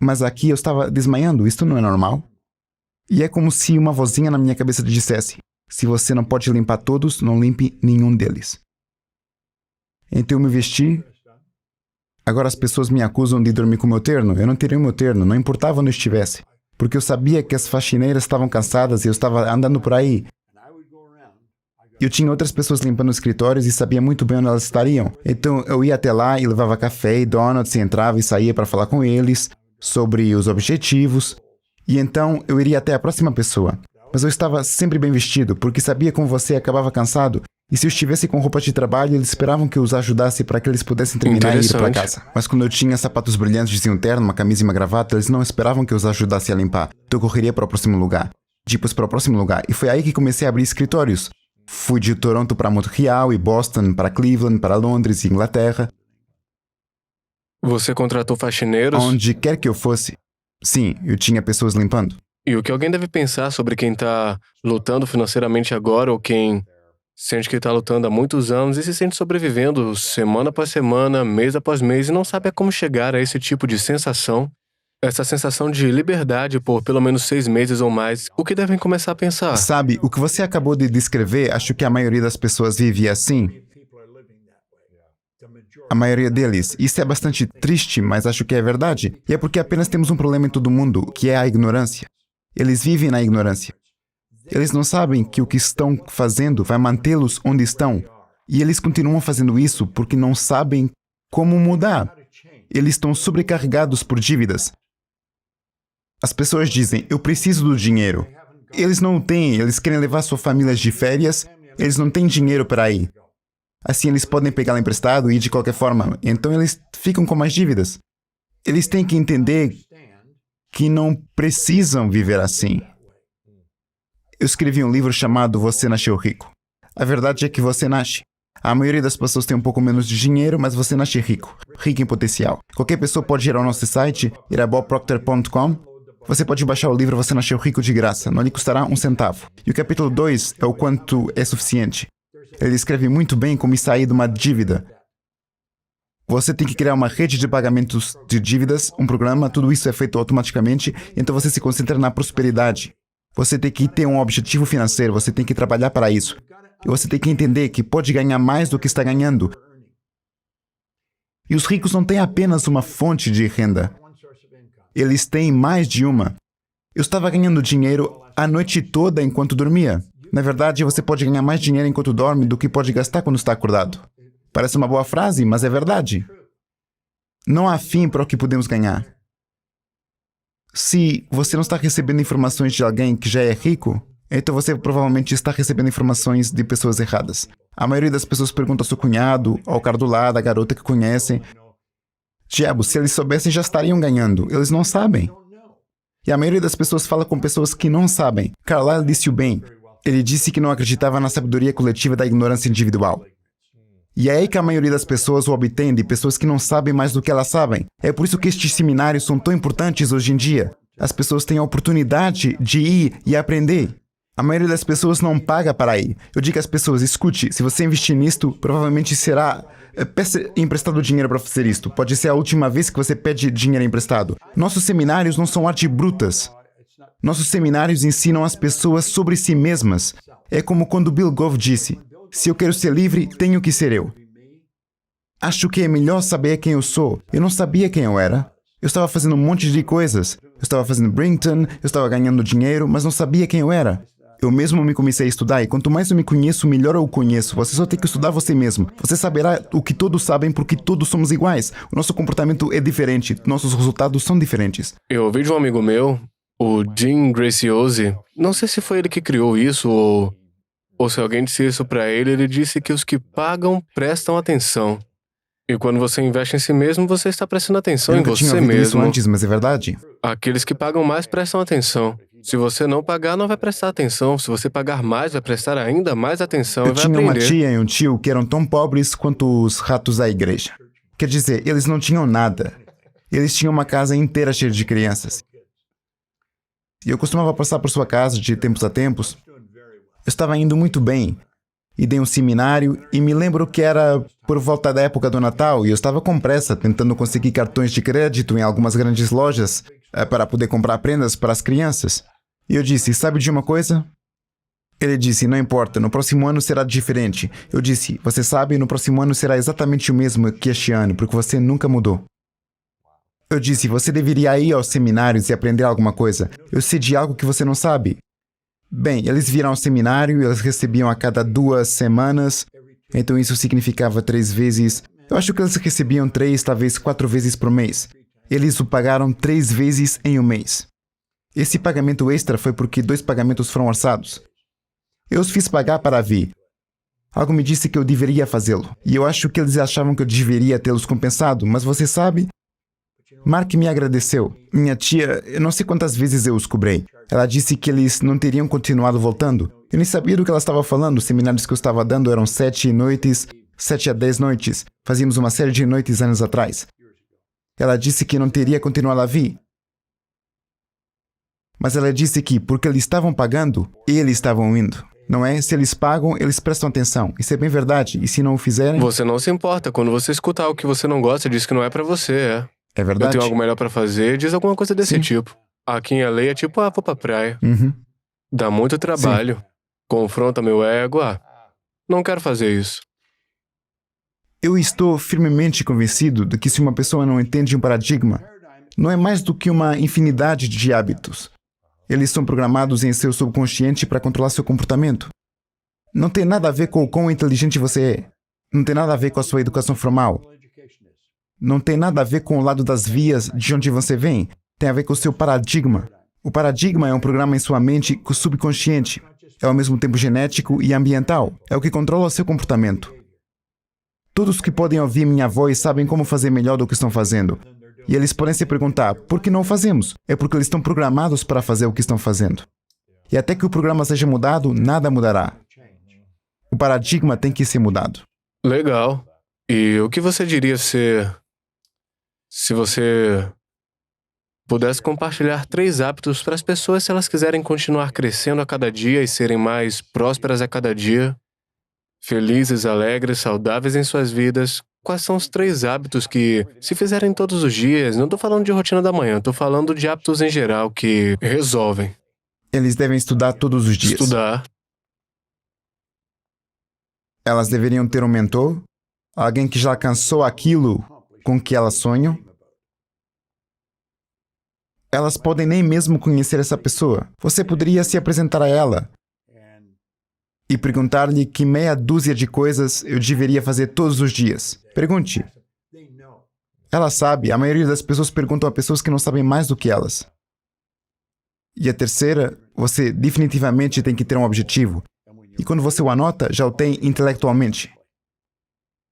mas aqui eu estava desmaiando. Isto não é normal. E é como se uma vozinha na minha cabeça dissesse: se você não pode limpar todos, não limpe nenhum deles. Então eu me vesti. Agora as pessoas me acusam de dormir com meu terno. Eu não tirei o meu terno, não importava onde eu estivesse. Porque eu sabia que as faxineiras estavam cansadas e eu estava andando por aí. Eu tinha outras pessoas limpando escritórios e sabia muito bem onde elas estariam. Então eu ia até lá e levava café e donuts e entrava e saía para falar com eles sobre os objetivos. E então eu iria até a próxima pessoa. Mas eu estava sempre bem vestido, porque sabia como você acabava cansado. E se eu estivesse com roupa de trabalho, eles esperavam que eu os ajudasse para que eles pudessem terminar e ir para casa. Mas quando eu tinha sapatos brilhantes de um terno, uma camisa e uma gravata, eles não esperavam que eu os ajudasse a limpar. Então eu correria para o próximo lugar. Depois para o próximo lugar. E foi aí que comecei a abrir escritórios. Fui de Toronto para Montreal e Boston, para Cleveland, para Londres e Inglaterra. Você contratou faxineiros? Onde quer que eu fosse. Sim, eu tinha pessoas limpando. E o que alguém deve pensar sobre quem está lutando financeiramente agora ou quem sente que está lutando há muitos anos e se sente sobrevivendo semana após semana, mês após mês e não sabe como chegar a esse tipo de sensação, essa sensação de liberdade por pelo menos 6 meses ou mais, o que devem começar a pensar? Sabe, o que você acabou de descrever, acho que a maioria das pessoas vive assim. A maioria deles. Isso é bastante triste, mas acho que é verdade. E é porque apenas temos um problema em todo mundo, que é a ignorância. Eles vivem na ignorância. Eles não sabem que o que estão fazendo vai mantê-los onde estão. E eles continuam fazendo isso porque não sabem como mudar. Eles estão sobrecarregados por dívidas. As pessoas dizem: eu preciso do dinheiro. Eles não o têm, eles querem levar suas famílias de férias, eles não têm dinheiro para ir. Assim eles podem pegá-lo emprestado e ir de qualquer forma. Então eles ficam com mais dívidas. Eles têm que entender que não precisam viver assim. Eu escrevi um livro chamado Você Nasceu Rico. A verdade é que você nasce. A maioria das pessoas tem um pouco menos de dinheiro, mas você nasce rico. Rico em potencial. Qualquer pessoa pode ir ao nosso site, ir a bobproctor.com. Você pode baixar o livro Você Nasceu Rico de graça. Não lhe custará um centavo. E o capítulo 2 é o quanto é suficiente. Ele escreve muito bem como sair de uma dívida. Você tem que criar uma rede de pagamentos de dívidas, um programa, tudo isso é feito automaticamente, então você se concentra na prosperidade. Você tem que ter um objetivo financeiro, você tem que trabalhar para isso. E você tem que entender que pode ganhar mais do que está ganhando. E os ricos não têm apenas uma fonte de renda. Eles têm mais de uma. Eu estava ganhando dinheiro a noite toda enquanto dormia. Na verdade, você pode ganhar mais dinheiro enquanto dorme do que pode gastar quando está acordado. Parece uma boa frase, mas é verdade. Não há fim para o que podemos ganhar. Se você não está recebendo informações de alguém que já é rico, então você provavelmente está recebendo informações de pessoas erradas. A maioria das pessoas pergunta ao seu cunhado, ao cara do lado, à garota que conhecem. Diabo, se eles soubessem, já estariam ganhando. Eles não sabem. E a maioria das pessoas fala com pessoas que não sabem. Carlyle disse-o bem. Ele disse que não acreditava na sabedoria coletiva da ignorância individual. E é aí que a maioria das pessoas o obtém de pessoas que não sabem mais do que elas sabem. É por isso que estes seminários são tão importantes hoje em dia. As pessoas têm a oportunidade de ir e aprender. A maioria das pessoas não paga para ir. Eu digo às pessoas: escute, se você investir nisto, provavelmente será... Peça emprestado dinheiro para fazer isto. Pode ser a última vez que você pede dinheiro emprestado. Nossos seminários não são arte brutas. Nossos seminários ensinam as pessoas sobre si mesmas. É como quando Bill Gove disse: Se eu quero ser livre, tenho que ser eu. Acho que é melhor saber quem eu sou. Eu não sabia quem eu era. Eu estava fazendo um monte de coisas. Eu estava fazendo Brington, eu estava ganhando dinheiro, mas não sabia quem eu era. Eu mesmo me comecei a estudar, e quanto mais eu me conheço, melhor eu o conheço. Você só tem que estudar você mesmo. Você saberá o que todos sabem porque todos somos iguais. O nosso comportamento é diferente, nossos resultados são diferentes. Eu ouvi de um amigo meu, o Jim Graciosi, não sei se foi ele que criou isso ou se alguém disse isso pra ele, ele disse que os que pagam prestam atenção. E quando você investe em si mesmo, você está prestando atenção Eu em nunca tinha você ouvido isso mesmo. antes, mas é verdade. Aqueles que pagam mais prestam atenção. Se você não pagar, não vai prestar atenção. Se você pagar mais, vai prestar ainda mais atenção Eu e vai tinha uma aprender. tia e um tio que eram tão pobres quanto os ratos da igreja. Quer dizer, eles não tinham nada. Eles tinham uma casa inteira cheia de crianças. E eu costumava passar por sua casa de tempos a tempos. Eu estava indo muito bem. E dei um seminário e me lembro que era por volta da época do Natal e eu estava com pressa tentando conseguir cartões de crédito em algumas grandes lojas para poder comprar prendas para as crianças. E eu disse, sabe de uma coisa? Ele disse, não importa, no próximo ano será diferente. Eu disse, você sabe, no próximo ano será exatamente o mesmo que este ano, porque você nunca mudou. Eu disse, você deveria ir aos seminários e aprender alguma coisa. Eu sei de algo que você não sabe. Bem, eles viram ao seminário, eles recebiam a cada 2 semanas, então isso significava 3 vezes. Eu acho que eles recebiam 3, talvez 4 vezes por mês. Eles o pagaram 3 vezes em um mês. Esse pagamento extra foi porque 2 pagamentos foram orçados. Eu os fiz pagar para vir. Algo me disse que eu deveria fazê-lo, e eu acho que eles achavam que eu deveria tê-los compensado, mas você sabe? Mark me agradeceu. Minha tia, eu não sei quantas vezes eu os cobrei. Ela disse que eles não teriam continuado voltando. Eu nem sabia do que ela estava falando. Os seminários que eu estava dando eram 7 noites, 7 a 10 noites. Fazíamos uma série de noites anos atrás. Ela disse que não teria continuado a vir. Mas ela disse que, porque eles estavam pagando, eles estavam indo. Não é? Se eles pagam, eles prestam atenção. Isso é bem verdade. E se não o fizerem... Você não se importa. Quando você escutar algo que você não gosta, diz que não é pra você, é. É Eu verdade. tenho algo melhor pra fazer, diz alguma coisa desse Sim. tipo. Aqui em LA é tipo, vou pra praia. Uhum. Dá muito trabalho. Confronta meu ego, não quero fazer isso. Eu estou firmemente convencido de que se uma pessoa não entende um paradigma, não é mais do que uma infinidade de hábitos. Eles são programados em seu subconsciente para controlar seu comportamento. Não tem nada a ver com o quão inteligente você é. Não tem nada a ver com a sua educação formal. Não tem nada a ver com o lado das vias de onde você vem. Tem a ver com o seu paradigma. O paradigma é um programa em sua mente com o subconsciente. É ao mesmo tempo genético e ambiental. É o que controla o seu comportamento. Todos que podem ouvir minha voz sabem como fazer melhor do que estão fazendo. E eles podem se perguntar, por que não o fazemos? É porque eles estão programados para fazer o que estão fazendo. E até que o programa seja mudado, nada mudará. O paradigma tem que ser mudado. Legal. E o que você diria se você pudesse compartilhar 3 hábitos para as pessoas se elas quiserem continuar crescendo a cada dia e serem mais prósperas a cada dia, felizes, alegres, saudáveis em suas vidas? Quais são os 3 hábitos que, se fizerem todos os dias, não estou falando de rotina da manhã, estou falando de hábitos em geral que resolvem? Eles devem estudar todos os dias. Estudar. Elas deveriam ter um mentor, alguém que já alcançou aquilo com que elas sonham. Elas podem nem mesmo conhecer essa pessoa. Você poderia se apresentar a ela e perguntar-lhe que meia dúzia de coisas eu deveria fazer todos os dias. Pergunte. Ela sabe, a maioria das pessoas perguntam a pessoas que não sabem mais do que elas. E a terceira, você definitivamente tem que ter um objetivo. E quando você o anota, já o tem intelectualmente.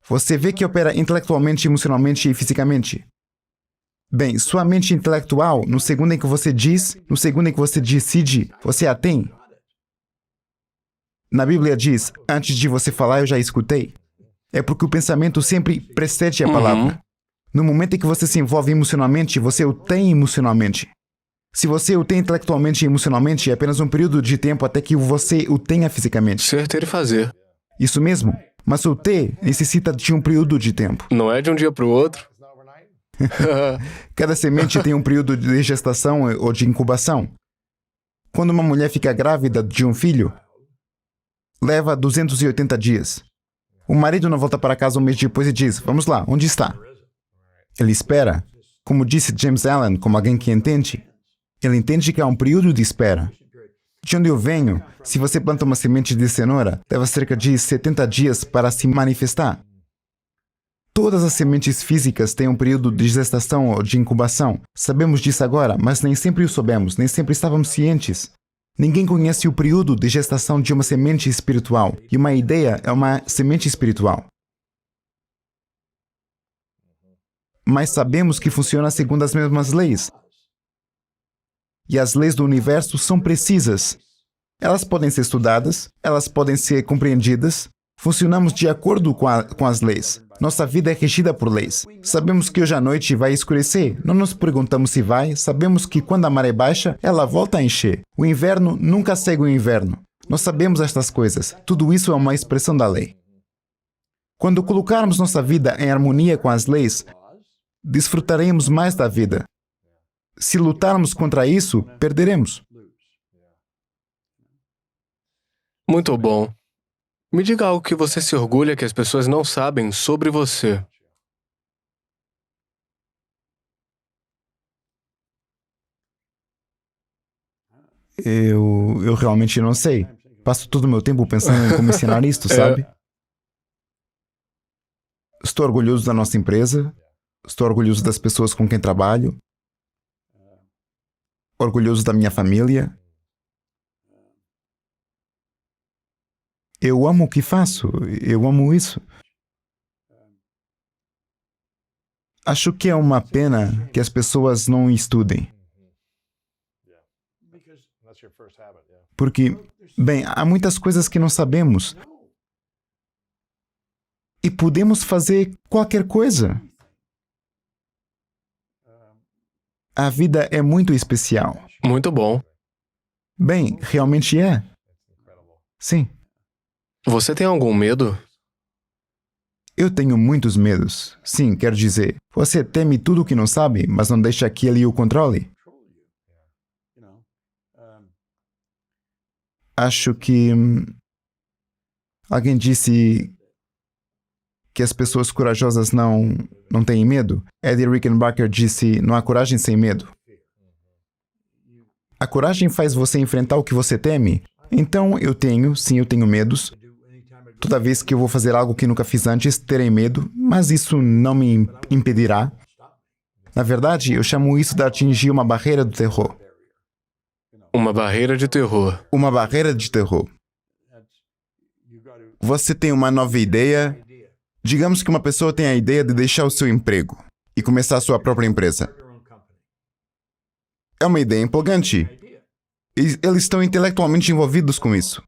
Você vê que opera intelectualmente, emocionalmente e fisicamente. Bem, sua mente intelectual, no segundo em que você diz, no segundo em que você decide, você a tem. Na Bíblia diz, antes de você falar, eu já escutei. É porque o pensamento sempre precede a palavra. No momento em que você se envolve emocionalmente, você o tem emocionalmente. Se você o tem intelectualmente e emocionalmente, é apenas um período de tempo até que você o tenha fisicamente. Ser, ter e fazer. Isso mesmo. Mas o ter necessita de um período de tempo. Não é de um dia para o outro. Cada semente tem um período de gestação ou de incubação. Quando uma mulher fica grávida de um filho, leva 280 dias. O marido não volta para casa um mês depois e diz: vamos lá, onde está? Ele espera. Como disse James Allen, como alguém que entende, ele entende que há um período de espera. De onde eu venho, se você planta uma semente de cenoura, leva cerca de 70 dias para se manifestar. Todas as sementes físicas têm um período de gestação ou de incubação. Sabemos disso agora, mas nem sempre o soubemos, nem sempre estávamos cientes. Ninguém conhece o período de gestação de uma semente espiritual, e uma ideia é uma semente espiritual. Mas sabemos que funciona segundo as mesmas leis. E as leis do universo são precisas. Elas podem ser estudadas, elas podem ser compreendidas. Funcionamos de acordo com as leis. Nossa vida é regida por leis. Sabemos que hoje à noite vai escurecer. Não nos perguntamos se vai. Sabemos que quando a maré baixa, ela volta a encher. O inverno nunca segue o inverno. Nós sabemos estas coisas. Tudo isso é uma expressão da lei. Quando colocarmos nossa vida em harmonia com as leis, desfrutaremos mais da vida. Se lutarmos contra isso, perderemos. Muito bom. Me diga algo que você se orgulha que as pessoas não sabem sobre você. Eu realmente não sei. Passo todo o meu tempo pensando em como ensinar isto, sabe? Estou orgulhoso da nossa empresa. Estou orgulhoso das pessoas com quem trabalho. Orgulhoso da minha família. Eu amo o que faço. Eu amo isso. Acho que é uma pena que as pessoas não estudem. Porque, bem, há muitas coisas que não sabemos. E podemos fazer qualquer coisa. A vida é muito especial. Muito bom. Bem, realmente é. Sim. Você tem algum medo? Eu tenho muitos medos. Sim, quero dizer, você teme tudo o que não sabe, mas não deixa que ele o controle. Acho que alguém disse que as pessoas corajosas não têm medo. Eddie Rickenbacker disse: não há coragem sem medo. A coragem faz você enfrentar o que você teme. Então eu tenho medos. Toda vez que eu vou fazer algo que nunca fiz antes, terei medo, mas isso não me impedirá. Na verdade, eu chamo isso de atingir uma barreira do terror. Uma barreira de terror. Uma barreira de terror. Você tem uma nova ideia. Digamos que uma pessoa tem a ideia de deixar o seu emprego e começar a sua própria empresa. É uma ideia empolgante. Eles estão intelectualmente envolvidos com isso.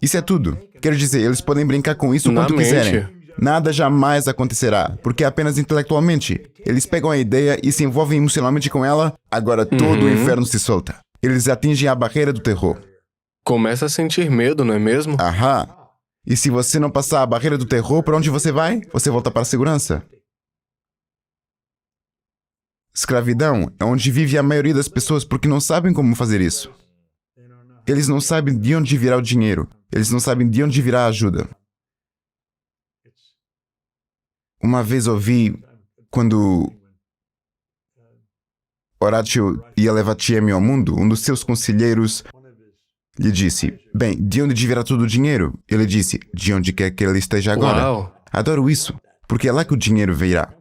Isso é tudo. Quero dizer, eles podem brincar com isso o quanto quiserem. Nada jamais acontecerá, porque é apenas intelectualmente. Eles pegam a ideia e se envolvem emocionalmente com ela, agora todo o inferno se solta. Eles atingem a barreira do terror. Começa a sentir medo, não é mesmo? Aham. E se você não passar a barreira do terror, para onde você vai? Você volta para a segurança. Escravidão é onde vive a maioria das pessoas porque não sabem como fazer isso. Eles não sabem de onde virá o dinheiro. Eles não sabem de onde virá a ajuda. Uma vez ouvi, quando Horatio ia levar TM ao mundo, um dos seus conselheiros lhe disse: bem, de onde virá todo o dinheiro? Ele disse: de onde quer que ele esteja agora. Uau. Adoro isso, porque é lá que o dinheiro virá.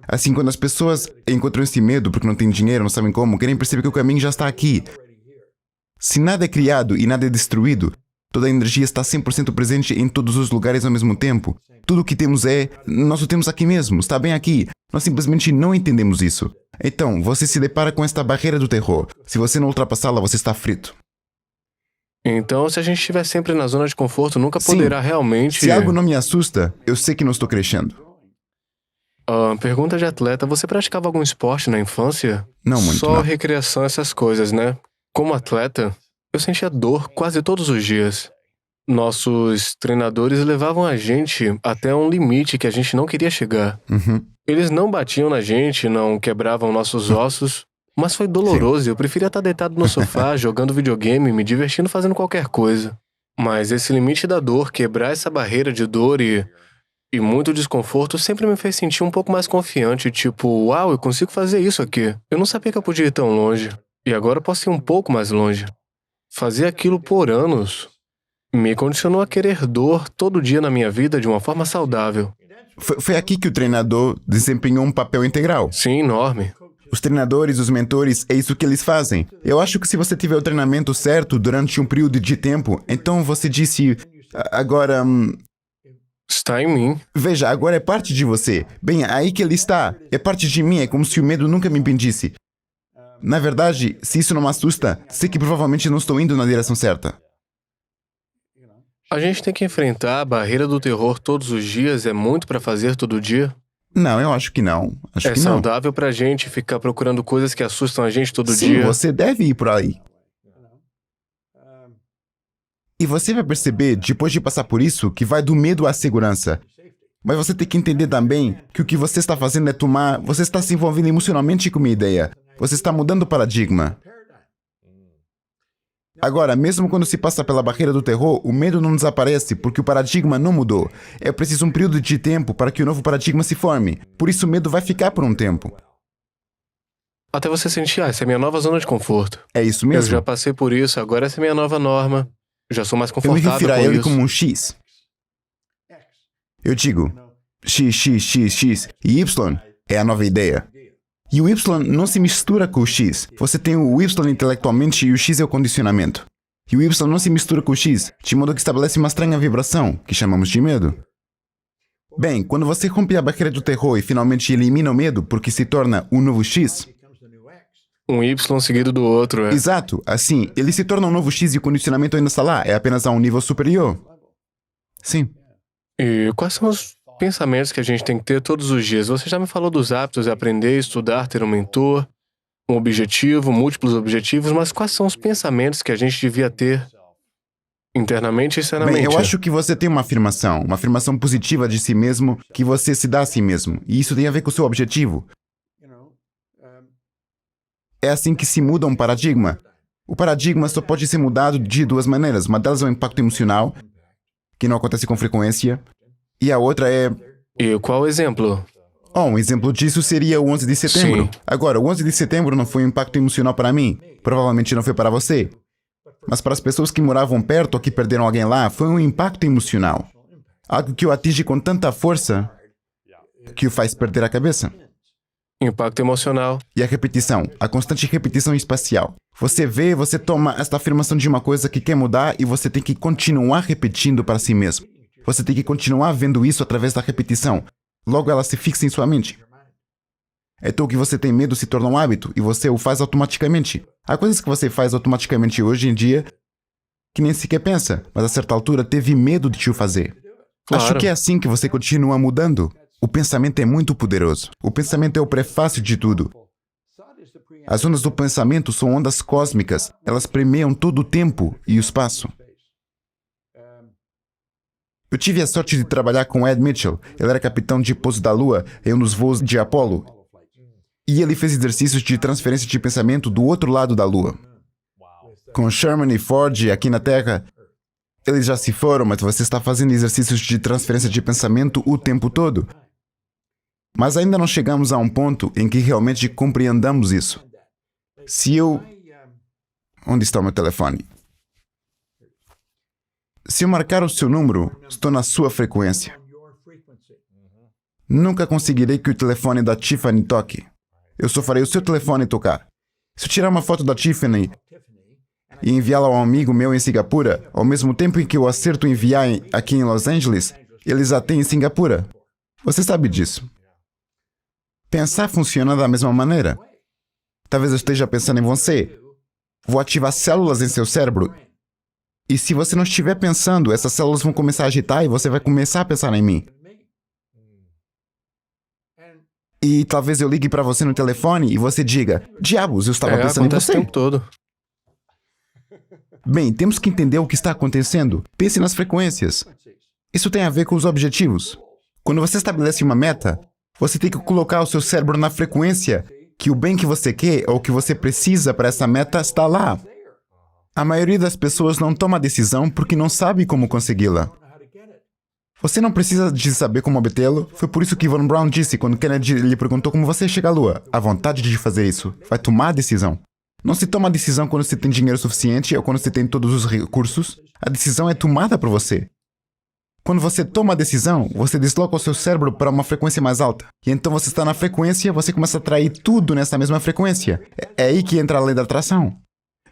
Assim, quando as pessoas encontram esse medo porque não têm dinheiro, não sabem como, querem perceber que o caminho já está aqui. Se nada é criado e nada é destruído, toda a energia está 100% presente em todos os lugares ao mesmo tempo. Tudo o que temos nós o temos aqui mesmo, está bem aqui. Nós simplesmente não entendemos isso. Então, você se depara com esta barreira do terror. Se você não ultrapassá-la, você está frito. Então, se a gente estiver sempre na zona de conforto, nunca poderá realmente... Se algo não me assusta, eu sei que não estou crescendo. Pergunta de atleta, você praticava algum esporte na infância? Não muito, Só não. recreação, essas coisas, né? Como atleta, eu sentia dor quase todos os dias. Nossos treinadores levavam a gente até um limite que a gente não queria chegar. Eles não batiam na gente, não quebravam nossos ossos, mas foi doloroso. Eu preferia estar deitado no sofá, jogando videogame, me divertindo, fazendo qualquer coisa. Mas esse limite da dor, quebrar essa barreira de dor e muito desconforto sempre me fez sentir um pouco mais confiante, tipo, uau, eu consigo fazer isso aqui. Eu não sabia que eu podia ir tão longe. E agora eu posso ir um pouco mais longe. Fazer aquilo por anos me condicionou a querer dor todo dia na minha vida de uma forma saudável. Foi aqui que o treinador desempenhou um papel integral. Sim, enorme. Os treinadores, os mentores, é isso que eles fazem. Eu acho que se você tiver o treinamento certo durante um período de tempo, então você disse, agora, Está em mim. veja, agora é parte de você. Bem, aí que ele está. É parte de mim, é como se o medo nunca me impedisse. Na verdade, se isso não me assusta, sei que provavelmente não estou indo na direção certa. A gente tem que enfrentar a barreira do terror todos os dias, é muito pra fazer todo dia. Não, eu acho que não. Acho É que não. saudável pra gente ficar procurando coisas que assustam a gente todo Sim, dia. você deve ir por aí. E você vai perceber, depois de passar por isso, que vai do medo à segurança. Mas você tem que entender também que o que você está fazendo é tomar... Você está se envolvendo emocionalmente com uma ideia. Você está mudando o paradigma. Agora, mesmo quando se passa pela barreira do terror, o medo não desaparece porque o paradigma não mudou. É preciso um período de tempo para que o novo paradigma se forme. Por isso o medo vai ficar por um tempo. Até você sentir, essa é a minha nova zona de conforto. É isso Eu mesmo? já passei por isso, agora essa é a minha nova norma. Já sou mais Eu me confortável refiro a com ele isso. como um X. Eu digo, X, X, X, X, e Y é a nova ideia. E o Y não se mistura com o X. Você tem o Y intelectualmente e o X é o condicionamento. E o Y não se mistura com o X, de modo que estabelece uma estranha vibração, que chamamos de medo. Bem, quando você rompe a barreira do terror e finalmente elimina o medo porque se torna um novo X, Um Y seguido do outro, é. exato, assim, ele se torna um novo X e o condicionamento ainda está lá, é apenas a um nível superior. Sim. E quais são os pensamentos que a gente tem que ter todos os dias? Você já me falou dos hábitos, aprender, estudar, ter um mentor, um objetivo, múltiplos objetivos, mas quais são os pensamentos que a gente devia ter internamente e externamente? Bem, eu acho que você tem uma afirmação positiva de si mesmo, que você se dá a si mesmo, e isso tem a ver com o seu objetivo. É assim que se muda um paradigma. O paradigma só pode ser mudado de duas maneiras. Uma delas é o impacto emocional, que não acontece com frequência, e a outra é... E qual o exemplo? Um exemplo disso seria o 11 de setembro. Sim. Agora, o 11 de setembro não foi um impacto emocional para mim. Provavelmente não foi para você. Mas para as pessoas que moravam perto ou que perderam alguém lá, foi um impacto emocional. Algo que o atinge com tanta força que o faz perder a cabeça. Impacto emocional. E a repetição, a constante repetição espacial. Você vê, você toma esta afirmação de uma coisa que quer mudar e você tem que continuar repetindo para si mesmo. Você tem que continuar vendo isso através da repetição. Logo ela se fixa em sua mente. Então o que você tem medo se torna um hábito e você o faz automaticamente. Há coisas que você faz automaticamente hoje em dia que nem sequer pensa, mas a certa altura teve medo de te o fazer. Claro. Acho que é assim que você continua mudando. O pensamento é muito poderoso. O pensamento é o prefácio de tudo. As ondas do pensamento são ondas cósmicas. Elas permeiam todo o tempo e o espaço. Eu tive a sorte de trabalhar com Ed Mitchell. Ele era capitão de pouso da Lua em um dos voos de Apollo. E ele fez exercícios de transferência de pensamento do outro lado da Lua. Com Sherman e Ford aqui na Terra, eles já se foram, mas você está fazendo exercícios de transferência de pensamento o tempo todo. Mas ainda não chegamos a um ponto em que realmente compreendamos isso. Se eu... Onde está o meu telefone? Se eu marcar o seu número, estou na sua frequência. Nunca conseguirei que o telefone da Tiffany toque. Eu só farei o seu telefone tocar. Se eu tirar uma foto da Tiffany e enviá-la a um amigo meu em Singapura, ao mesmo tempo em que eu acerto enviar aqui em Los Angeles, eles a têm em Singapura. Você sabe disso. Pensar funciona da mesma maneira. Talvez eu esteja pensando em você. Vou ativar células em seu cérebro. E se você não estiver pensando, essas células vão começar a agitar e você vai começar a pensar em mim. E talvez eu ligue para você no telefone e você diga: diabos, eu estava pensando em Acontece você. o tempo todo. Bem, temos que entender o que está acontecendo. Pense nas frequências. Isso tem a ver com os objetivos. Quando você estabelece uma meta, você tem que colocar o seu cérebro na frequência que o bem que você quer ou que você precisa para essa meta está lá. A maioria das pessoas não toma a decisão porque não sabe como consegui-la. Você não precisa de saber como obtê-lo. Foi por isso que Von Braun disse quando Kennedy lhe perguntou como você chega à Lua. A vontade de fazer isso. Vai tomar a decisão. Não se toma a decisão quando você tem dinheiro suficiente ou quando você tem todos os recursos. A decisão é tomada por você. Quando você toma a decisão, você desloca o seu cérebro para uma frequência mais alta. E então você está na frequência, você começa a atrair tudo nessa mesma frequência. É aí que entra a lei da atração.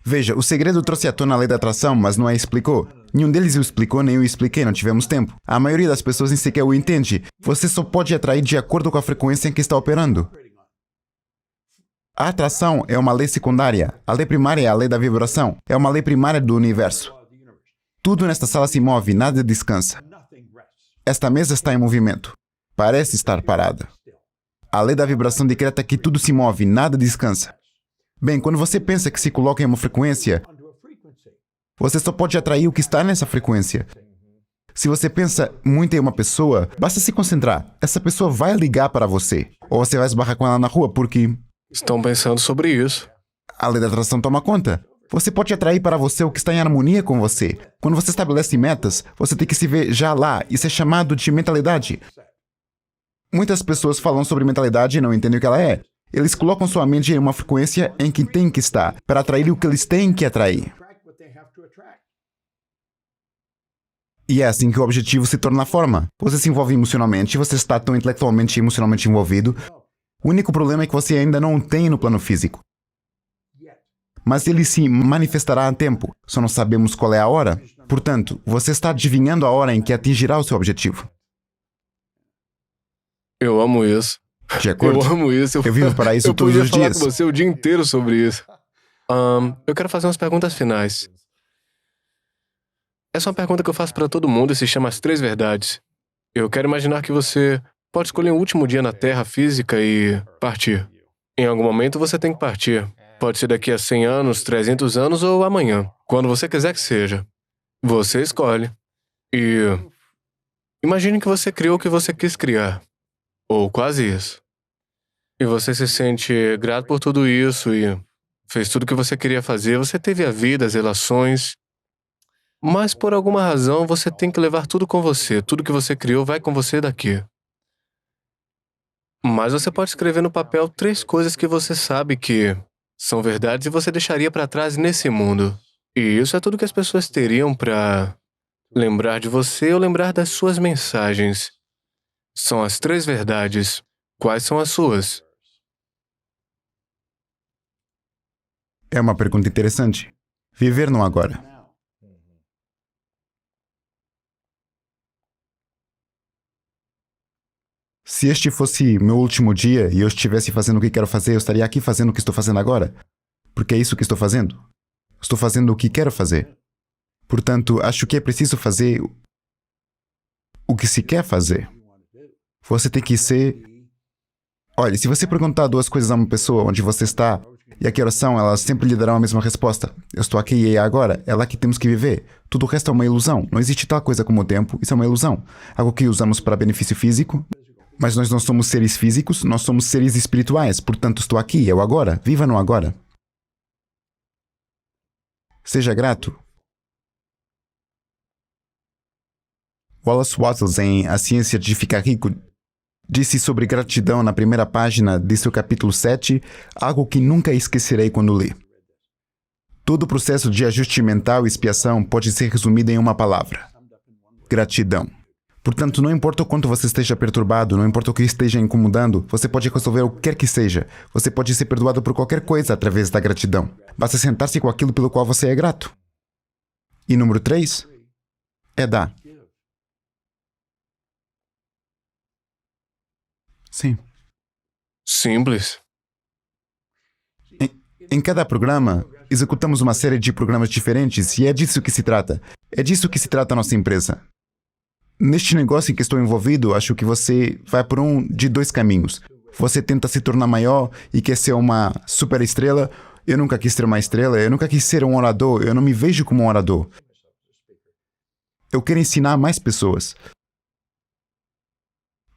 Veja, o segredo trouxe à tona a lei da atração, mas não a explicou. Nenhum deles o explicou, nem eu expliquei, não tivemos tempo. A maioria das pessoas nem sequer o entende. Você só pode atrair de acordo com a frequência em que está operando. A atração é uma lei secundária. A lei primária é a lei da vibração. É uma lei primária do universo. Tudo nesta sala se move, nada descansa. Esta mesa está em movimento. Parece estar parada. A lei da vibração decreta que tudo se move, nada descansa. Bem, quando você pensa que se coloca em uma frequência, você só pode atrair o que está nessa frequência. Se você pensa muito em uma pessoa, basta se concentrar. Essa pessoa vai ligar para você. Ou você vai esbarrar com ela na rua porque Estão pensando sobre isso. a lei da atração toma conta. Você pode atrair para você o que está em harmonia com você. Quando você estabelece metas, você tem que se ver já lá. Isso é chamado de mentalidade. Muitas pessoas falam sobre mentalidade e não entendem o que ela é. Eles colocam sua mente em uma frequência em que tem que estar, para atrair o que eles têm que atrair. E é assim que o objetivo se torna forma. Você se envolve emocionalmente, você está tão intelectualmente e emocionalmente envolvido. O único problema é que você ainda não o tem no plano físico. Mas ele se manifestará a tempo. Só não sabemos qual é a hora. Portanto, você está adivinhando a hora em que atingirá o seu objetivo. Eu amo isso. De acordo? Eu amo isso. Eu vivo para isso todos os Eu podia dias. falar com você o dia inteiro sobre isso. Eu quero fazer umas perguntas finais. Essa é uma pergunta que eu faço para todo mundo e se chama As Três Verdades. Eu quero imaginar que você pode escolher um último dia na Terra física e partir. Em algum momento você tem que partir. Pode ser daqui a 100 anos, 300 anos ou amanhã. Quando você quiser que seja. Você escolhe. E imagine que você criou o que você quis criar. Ou quase isso. E você se sente grato por tudo isso e fez tudo o que você queria fazer. Você teve a vida, as relações. Mas por alguma razão você tem que levar tudo com você. Tudo que você criou vai com você daqui. Mas você pode escrever no papel 3 coisas que você sabe que são verdades e você deixaria para trás nesse mundo. E isso é tudo que as pessoas teriam para lembrar de você ou lembrar das suas mensagens. São as 3 verdades. Quais são as suas? É uma pergunta interessante. Viver no agora. Se este fosse meu último dia e eu estivesse fazendo o que quero fazer, eu estaria aqui fazendo o que estou fazendo agora. Porque é isso que estou fazendo. Estou fazendo o que quero fazer. Portanto, acho que é preciso fazer o que se quer fazer. Você tem que ser... Olha, se você perguntar 2 coisas a uma pessoa onde você está e a que horas são, elas sempre lhe darão a mesma resposta. Eu estou aqui e é agora. É lá que temos que viver. Tudo o resto é uma ilusão. Não existe tal coisa como o tempo. Isso é uma ilusão. Algo que usamos para benefício físico. Mas nós não somos seres físicos, nós somos seres espirituais. Portanto, estou aqui, é o agora. Viva no agora. Seja grato. Wallace Wattles, em A Ciência de Ficar Rico, disse sobre gratidão na primeira página de seu capítulo 7, algo que nunca esquecerei quando li. Todo o processo de ajuste mental e expiação pode ser resumido em uma palavra: gratidão. Portanto, não importa o quanto você esteja perturbado, não importa o que esteja incomodando, você pode resolver o que quer que seja. Você pode ser perdoado por qualquer coisa através da gratidão. Basta sentar-se com aquilo pelo qual você é grato. E número 3 é dar. Sim. Simples. Em cada programa, executamos uma série de programas diferentes e é disso que se trata. É disso que se trata a nossa empresa. Neste negócio em que estou envolvido, acho que você vai por um de 2 caminhos. Você tenta se tornar maior e quer ser uma super estrela. Eu nunca quis ser uma estrela, eu nunca quis ser um orador, eu não me vejo como um orador. Eu quero ensinar mais pessoas.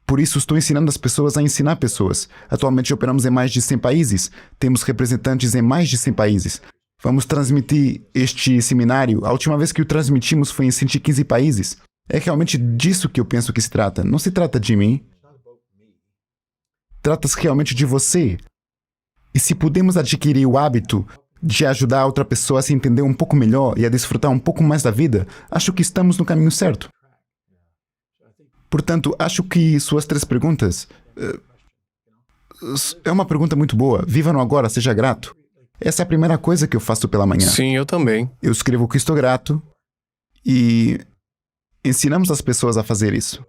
Por isso, estou ensinando as pessoas a ensinar pessoas. Atualmente operamos em mais de 100 países. Temos representantes em mais de 100 países. Vamos transmitir este seminário. A última vez que o transmitimos foi em 115 países. É realmente disso que eu penso que se trata. Não se trata de mim. Trata-se realmente de você. E se pudermos adquirir o hábito de ajudar a outra pessoa a se entender um pouco melhor e a desfrutar um pouco mais da vida, acho que estamos no caminho certo. Portanto, acho que suas 3 perguntas... é uma pergunta muito boa. Viva no agora, seja grato. Essa é a primeira coisa que eu faço pela manhã. Sim, eu também. Eu escrevo que estou grato e ensinamos as pessoas a fazer isso.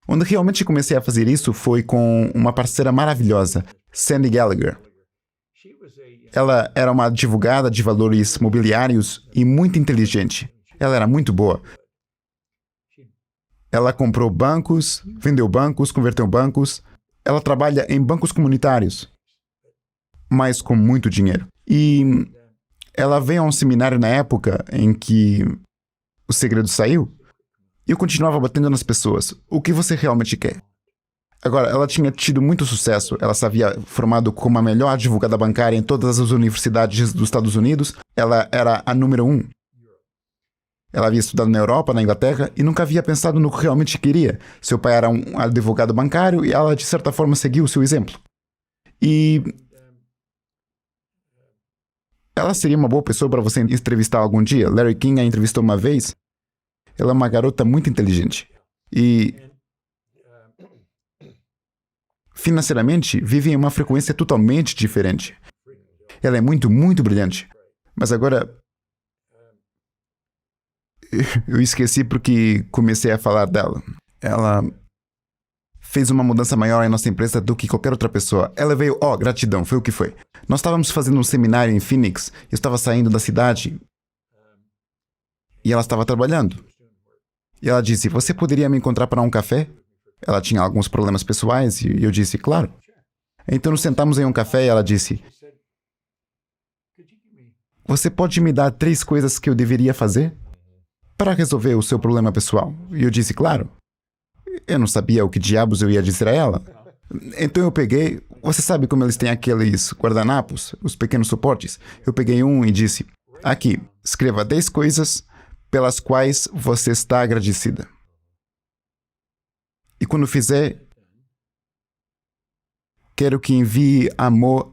Onde realmente comecei a fazer isso foi com uma parceira maravilhosa, Sandy Gallagher. Ela era uma advogada de valores mobiliários e muito inteligente. Ela era muito boa. Ela comprou bancos, vendeu bancos, converteu bancos. Ela trabalha em bancos comunitários, mas com muito dinheiro. E ela veio a um seminário na época em que o segredo saiu. E eu continuava batendo nas pessoas. O que você realmente quer? Agora, ela tinha tido muito sucesso. Ela se havia formado como a melhor advogada bancária em todas as universidades dos Estados Unidos. Ela era a número 1. Ela havia estudado na Europa, na Inglaterra, e nunca havia pensado no que realmente queria. Seu pai era um advogado bancário e ela, de certa forma, seguiu o seu exemplo. E ela seria uma boa pessoa para você entrevistar algum dia. Larry King a entrevistou uma vez. Ela é uma garota muito inteligente. E financeiramente, vive em uma frequência totalmente diferente. Ela é muito, muito brilhante. Mas agora... eu esqueci porque comecei a falar dela. Ela fez uma mudança maior em nossa empresa do que qualquer outra pessoa. Ela veio... gratidão, foi o que foi. Nós estávamos fazendo um seminário em Phoenix. Eu estava saindo da cidade. E ela estava trabalhando. E ela disse, você poderia me encontrar para um café? Ela tinha alguns problemas pessoais e eu disse, claro. Então nos sentamos em um café e ela disse, você pode me dar 3 coisas que eu deveria fazer para resolver o seu problema pessoal? E eu disse, claro. Eu não sabia o que diabos eu ia dizer a ela. Então eu peguei, você sabe como eles têm aqueles guardanapos, os pequenos suportes? Eu peguei um e disse, aqui, escreva 10 coisas pelas quais você está agradecida. E quando fizer, quero que envie amor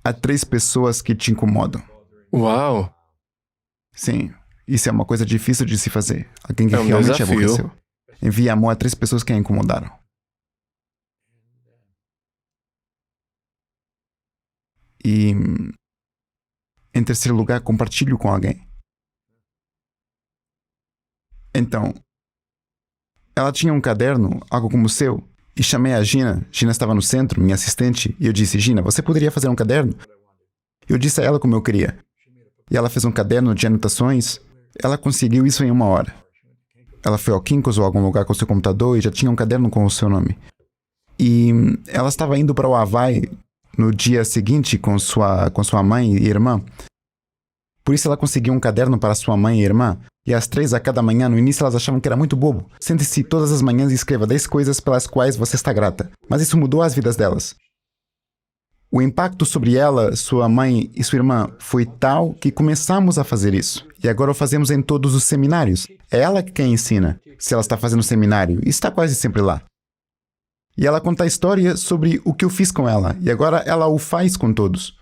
a 3 pessoas que te incomodam. Uau! Sim, isso é uma coisa difícil de se fazer. Alguém que É um realmente desafio. aborreceu. Envie amor a 3 pessoas que a incomodaram. E, em terceiro lugar, compartilhe com alguém. Então, ela tinha um caderno, algo como o seu, e chamei a Gina. Gina estava no centro, minha assistente, e eu disse, Gina, você poderia fazer um caderno? Eu disse a ela como eu queria. E ela fez um caderno de anotações. Ela conseguiu isso em 1 hora. Ela foi ao Kinko's ou algum lugar com seu computador e já tinha um caderno com o seu nome. E ela estava indo para o Havaí no dia seguinte com sua mãe e irmã. Por isso ela conseguiu um caderno para sua mãe e irmã. E às 3 a cada manhã, no início elas achavam que era muito bobo. Sente-se todas as manhãs e escreva 10 coisas pelas quais você está grata. Mas isso mudou as vidas delas. O impacto sobre ela, sua mãe e sua irmã foi tal que começamos a fazer isso. E agora o fazemos em todos os seminários. É ela quem ensina, se ela está fazendo seminário, e está quase sempre lá. E ela conta a história sobre o que eu fiz com ela, e agora ela o faz com todos.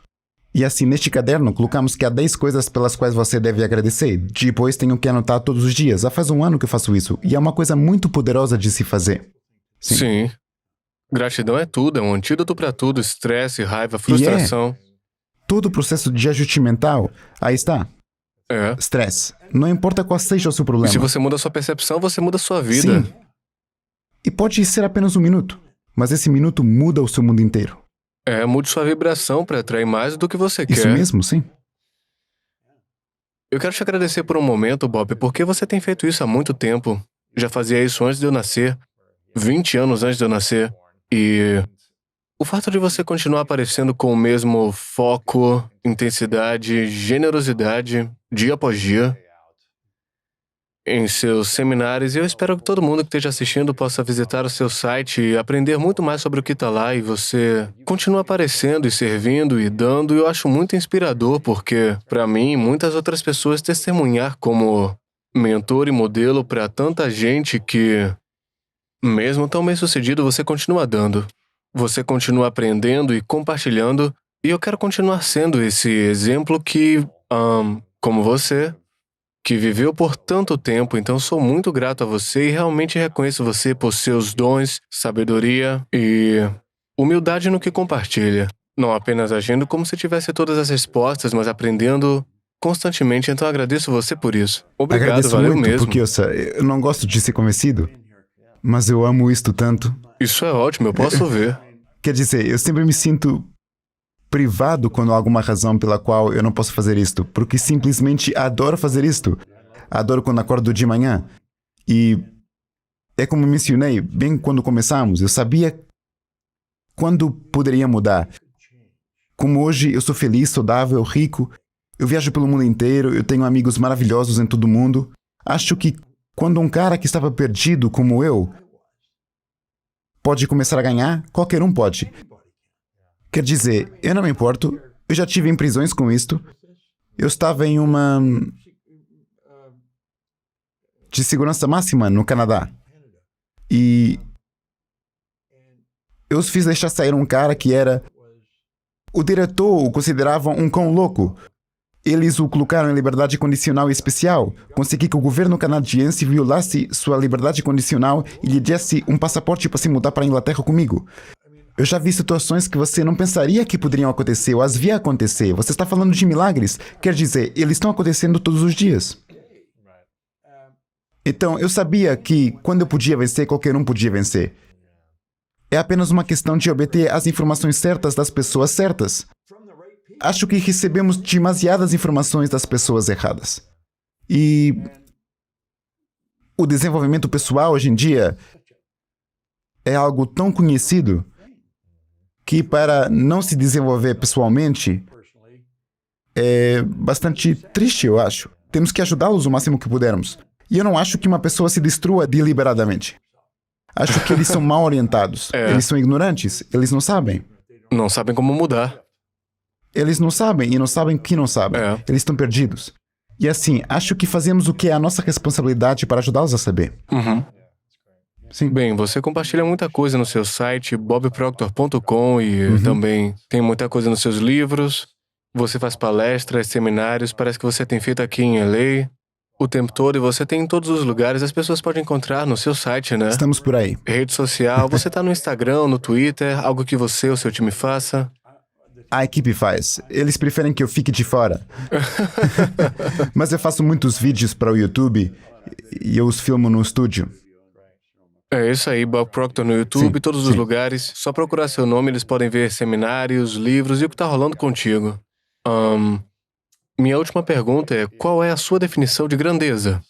E assim, neste caderno, colocamos que há 10 coisas pelas quais você deve agradecer. Depois tenho que anotar todos os dias. Já faz 1 ano que eu faço isso, e é uma coisa muito poderosa de se fazer. Sim. Gratidão é tudo, é um antídoto para tudo, estresse, raiva, frustração. Todo o processo de ajuste mental, aí está. É. Estresse. Não importa qual seja o seu E problema. se você muda a sua percepção, você muda a sua vida. Sim. E pode ser apenas 1 minuto, mas esse minuto muda o seu mundo inteiro. Mude sua vibração para atrair mais do que você Isso quer. mesmo, sim. Eu quero te agradecer por um momento, Bob, porque você tem feito isso há muito tempo. Já fazia isso antes de eu nascer. 20 anos antes de eu nascer. E o fato de você continuar aparecendo com o mesmo foco, intensidade, generosidade, dia após dia, em seus seminários e eu espero que todo mundo que esteja assistindo possa visitar o seu site e aprender muito mais sobre o que está lá e você continua aparecendo e servindo e dando. E eu acho muito inspirador porque, para mim e muitas outras pessoas, testemunhar como mentor e modelo para tanta gente que, mesmo tão bem-sucedido, você continua dando. Você continua aprendendo e compartilhando. E eu quero continuar sendo esse exemplo que, como você, que viveu por tanto tempo. Então sou muito grato a você e realmente reconheço você por seus dons, sabedoria e humildade no que compartilha. Não apenas agindo como se tivesse todas as respostas, mas aprendendo constantemente. Então agradeço você por isso. Obrigado, Agradeço valeu muito, mesmo. porque eu não gosto de ser convencido, mas eu amo isto tanto. Isso é ótimo, eu posso ver. Quer dizer, eu sempre me sinto privado quando há alguma razão pela qual eu não posso fazer isto, porque simplesmente adoro fazer isto. Adoro quando acordo de manhã. E é como mencionei, bem quando começamos, eu sabia quando poderia mudar. Como hoje eu sou feliz, saudável, rico, eu viajo pelo mundo inteiro, eu tenho amigos maravilhosos em todo o mundo. Acho que quando um cara que estava perdido como eu pode começar a ganhar, qualquer um pode. Quer dizer, eu não me importo, eu já tive em prisões com isto. Eu estava em uma de segurança máxima no Canadá. E eu os fiz deixar sair um cara que era... O diretor o considerava um cão louco. Eles o colocaram em liberdade condicional especial. Consegui que o governo canadiense violasse sua liberdade condicional e lhe desse um passaporte para se mudar para a Inglaterra comigo. Eu já vi situações que você não pensaria que poderiam acontecer, ou as via acontecer. Você está falando de milagres. Quer dizer, eles estão acontecendo todos os dias. Então, eu sabia que quando eu podia vencer, qualquer um podia vencer. É apenas uma questão de obter as informações certas das pessoas certas. Acho que recebemos demasiadas informações das pessoas erradas. E o desenvolvimento pessoal hoje em dia é algo tão conhecido que para não se desenvolver pessoalmente é bastante triste, eu acho. Temos que ajudá-los o máximo que pudermos. E eu não acho que uma pessoa se destrua deliberadamente. Acho que eles são mal orientados. Eles são ignorantes. Eles não sabem. Não sabem como mudar. Eles não sabem e não sabem que não sabem. Eles estão perdidos. E assim, acho que fazemos o que é a nossa responsabilidade para ajudá-los a saber. Sim. Bem, você compartilha muita coisa no seu site, bobproctor.com, e também tem muita coisa nos seus livros. Você faz palestras, seminários, parece que você tem feito aqui em LA o tempo todo, e você tem em todos os lugares. As pessoas podem encontrar no seu site, né? Estamos por aí. Rede social, você tá no Instagram, no Twitter, algo que você ou seu time faça? A equipe faz. Eles preferem que eu fique de fora. Mas eu faço muitos vídeos para o YouTube e eu os filmo no estúdio. É isso aí, Bob Proctor no YouTube, Sim, todos os lugares. Só procurar seu nome, eles podem ver seminários, livros e o que tá rolando contigo. Minha última pergunta é, qual é a sua definição de grandeza?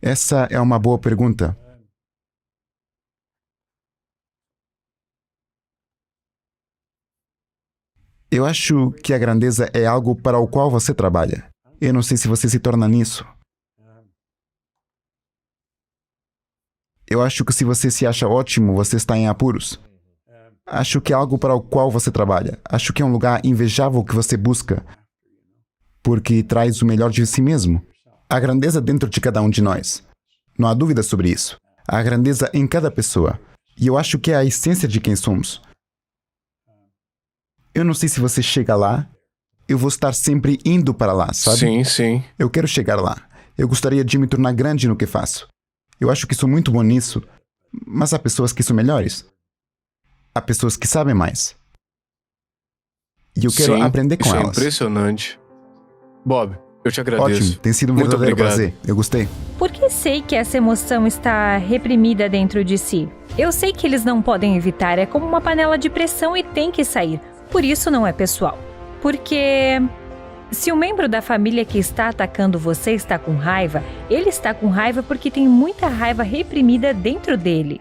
Essa é uma boa pergunta. Eu acho que a grandeza é algo para o qual você trabalha. Eu não sei se você se torna nisso. Eu acho que se você se acha ótimo, você está em apuros. Acho que é algo para o qual você trabalha. Acho que é um lugar invejável que você busca, porque traz o melhor de si mesmo. A grandeza dentro de cada um de nós. Não há dúvida sobre isso. A grandeza em cada pessoa. E eu acho que é a essência de quem somos. Eu não sei se você chega lá. Eu vou estar sempre indo para lá, sabe? Sim, sim. Eu quero chegar lá. Eu gostaria de me tornar grande no que faço. Eu acho que sou muito bom nisso, mas há pessoas que são melhores. Há pessoas que sabem mais. E eu quero aprender com isso elas. É impressionante. Bob, eu te agradeço. Ótimo, tem sido um Muito verdadeiro obrigado. prazer. Eu gostei. Porque sei que essa emoção está reprimida dentro de si. Eu sei que eles não podem evitar, é como uma panela de pressão e tem que sair. Por isso não é pessoal. Porque se um membro da família que está atacando você está com raiva, ele está com raiva porque tem muita raiva reprimida dentro dele.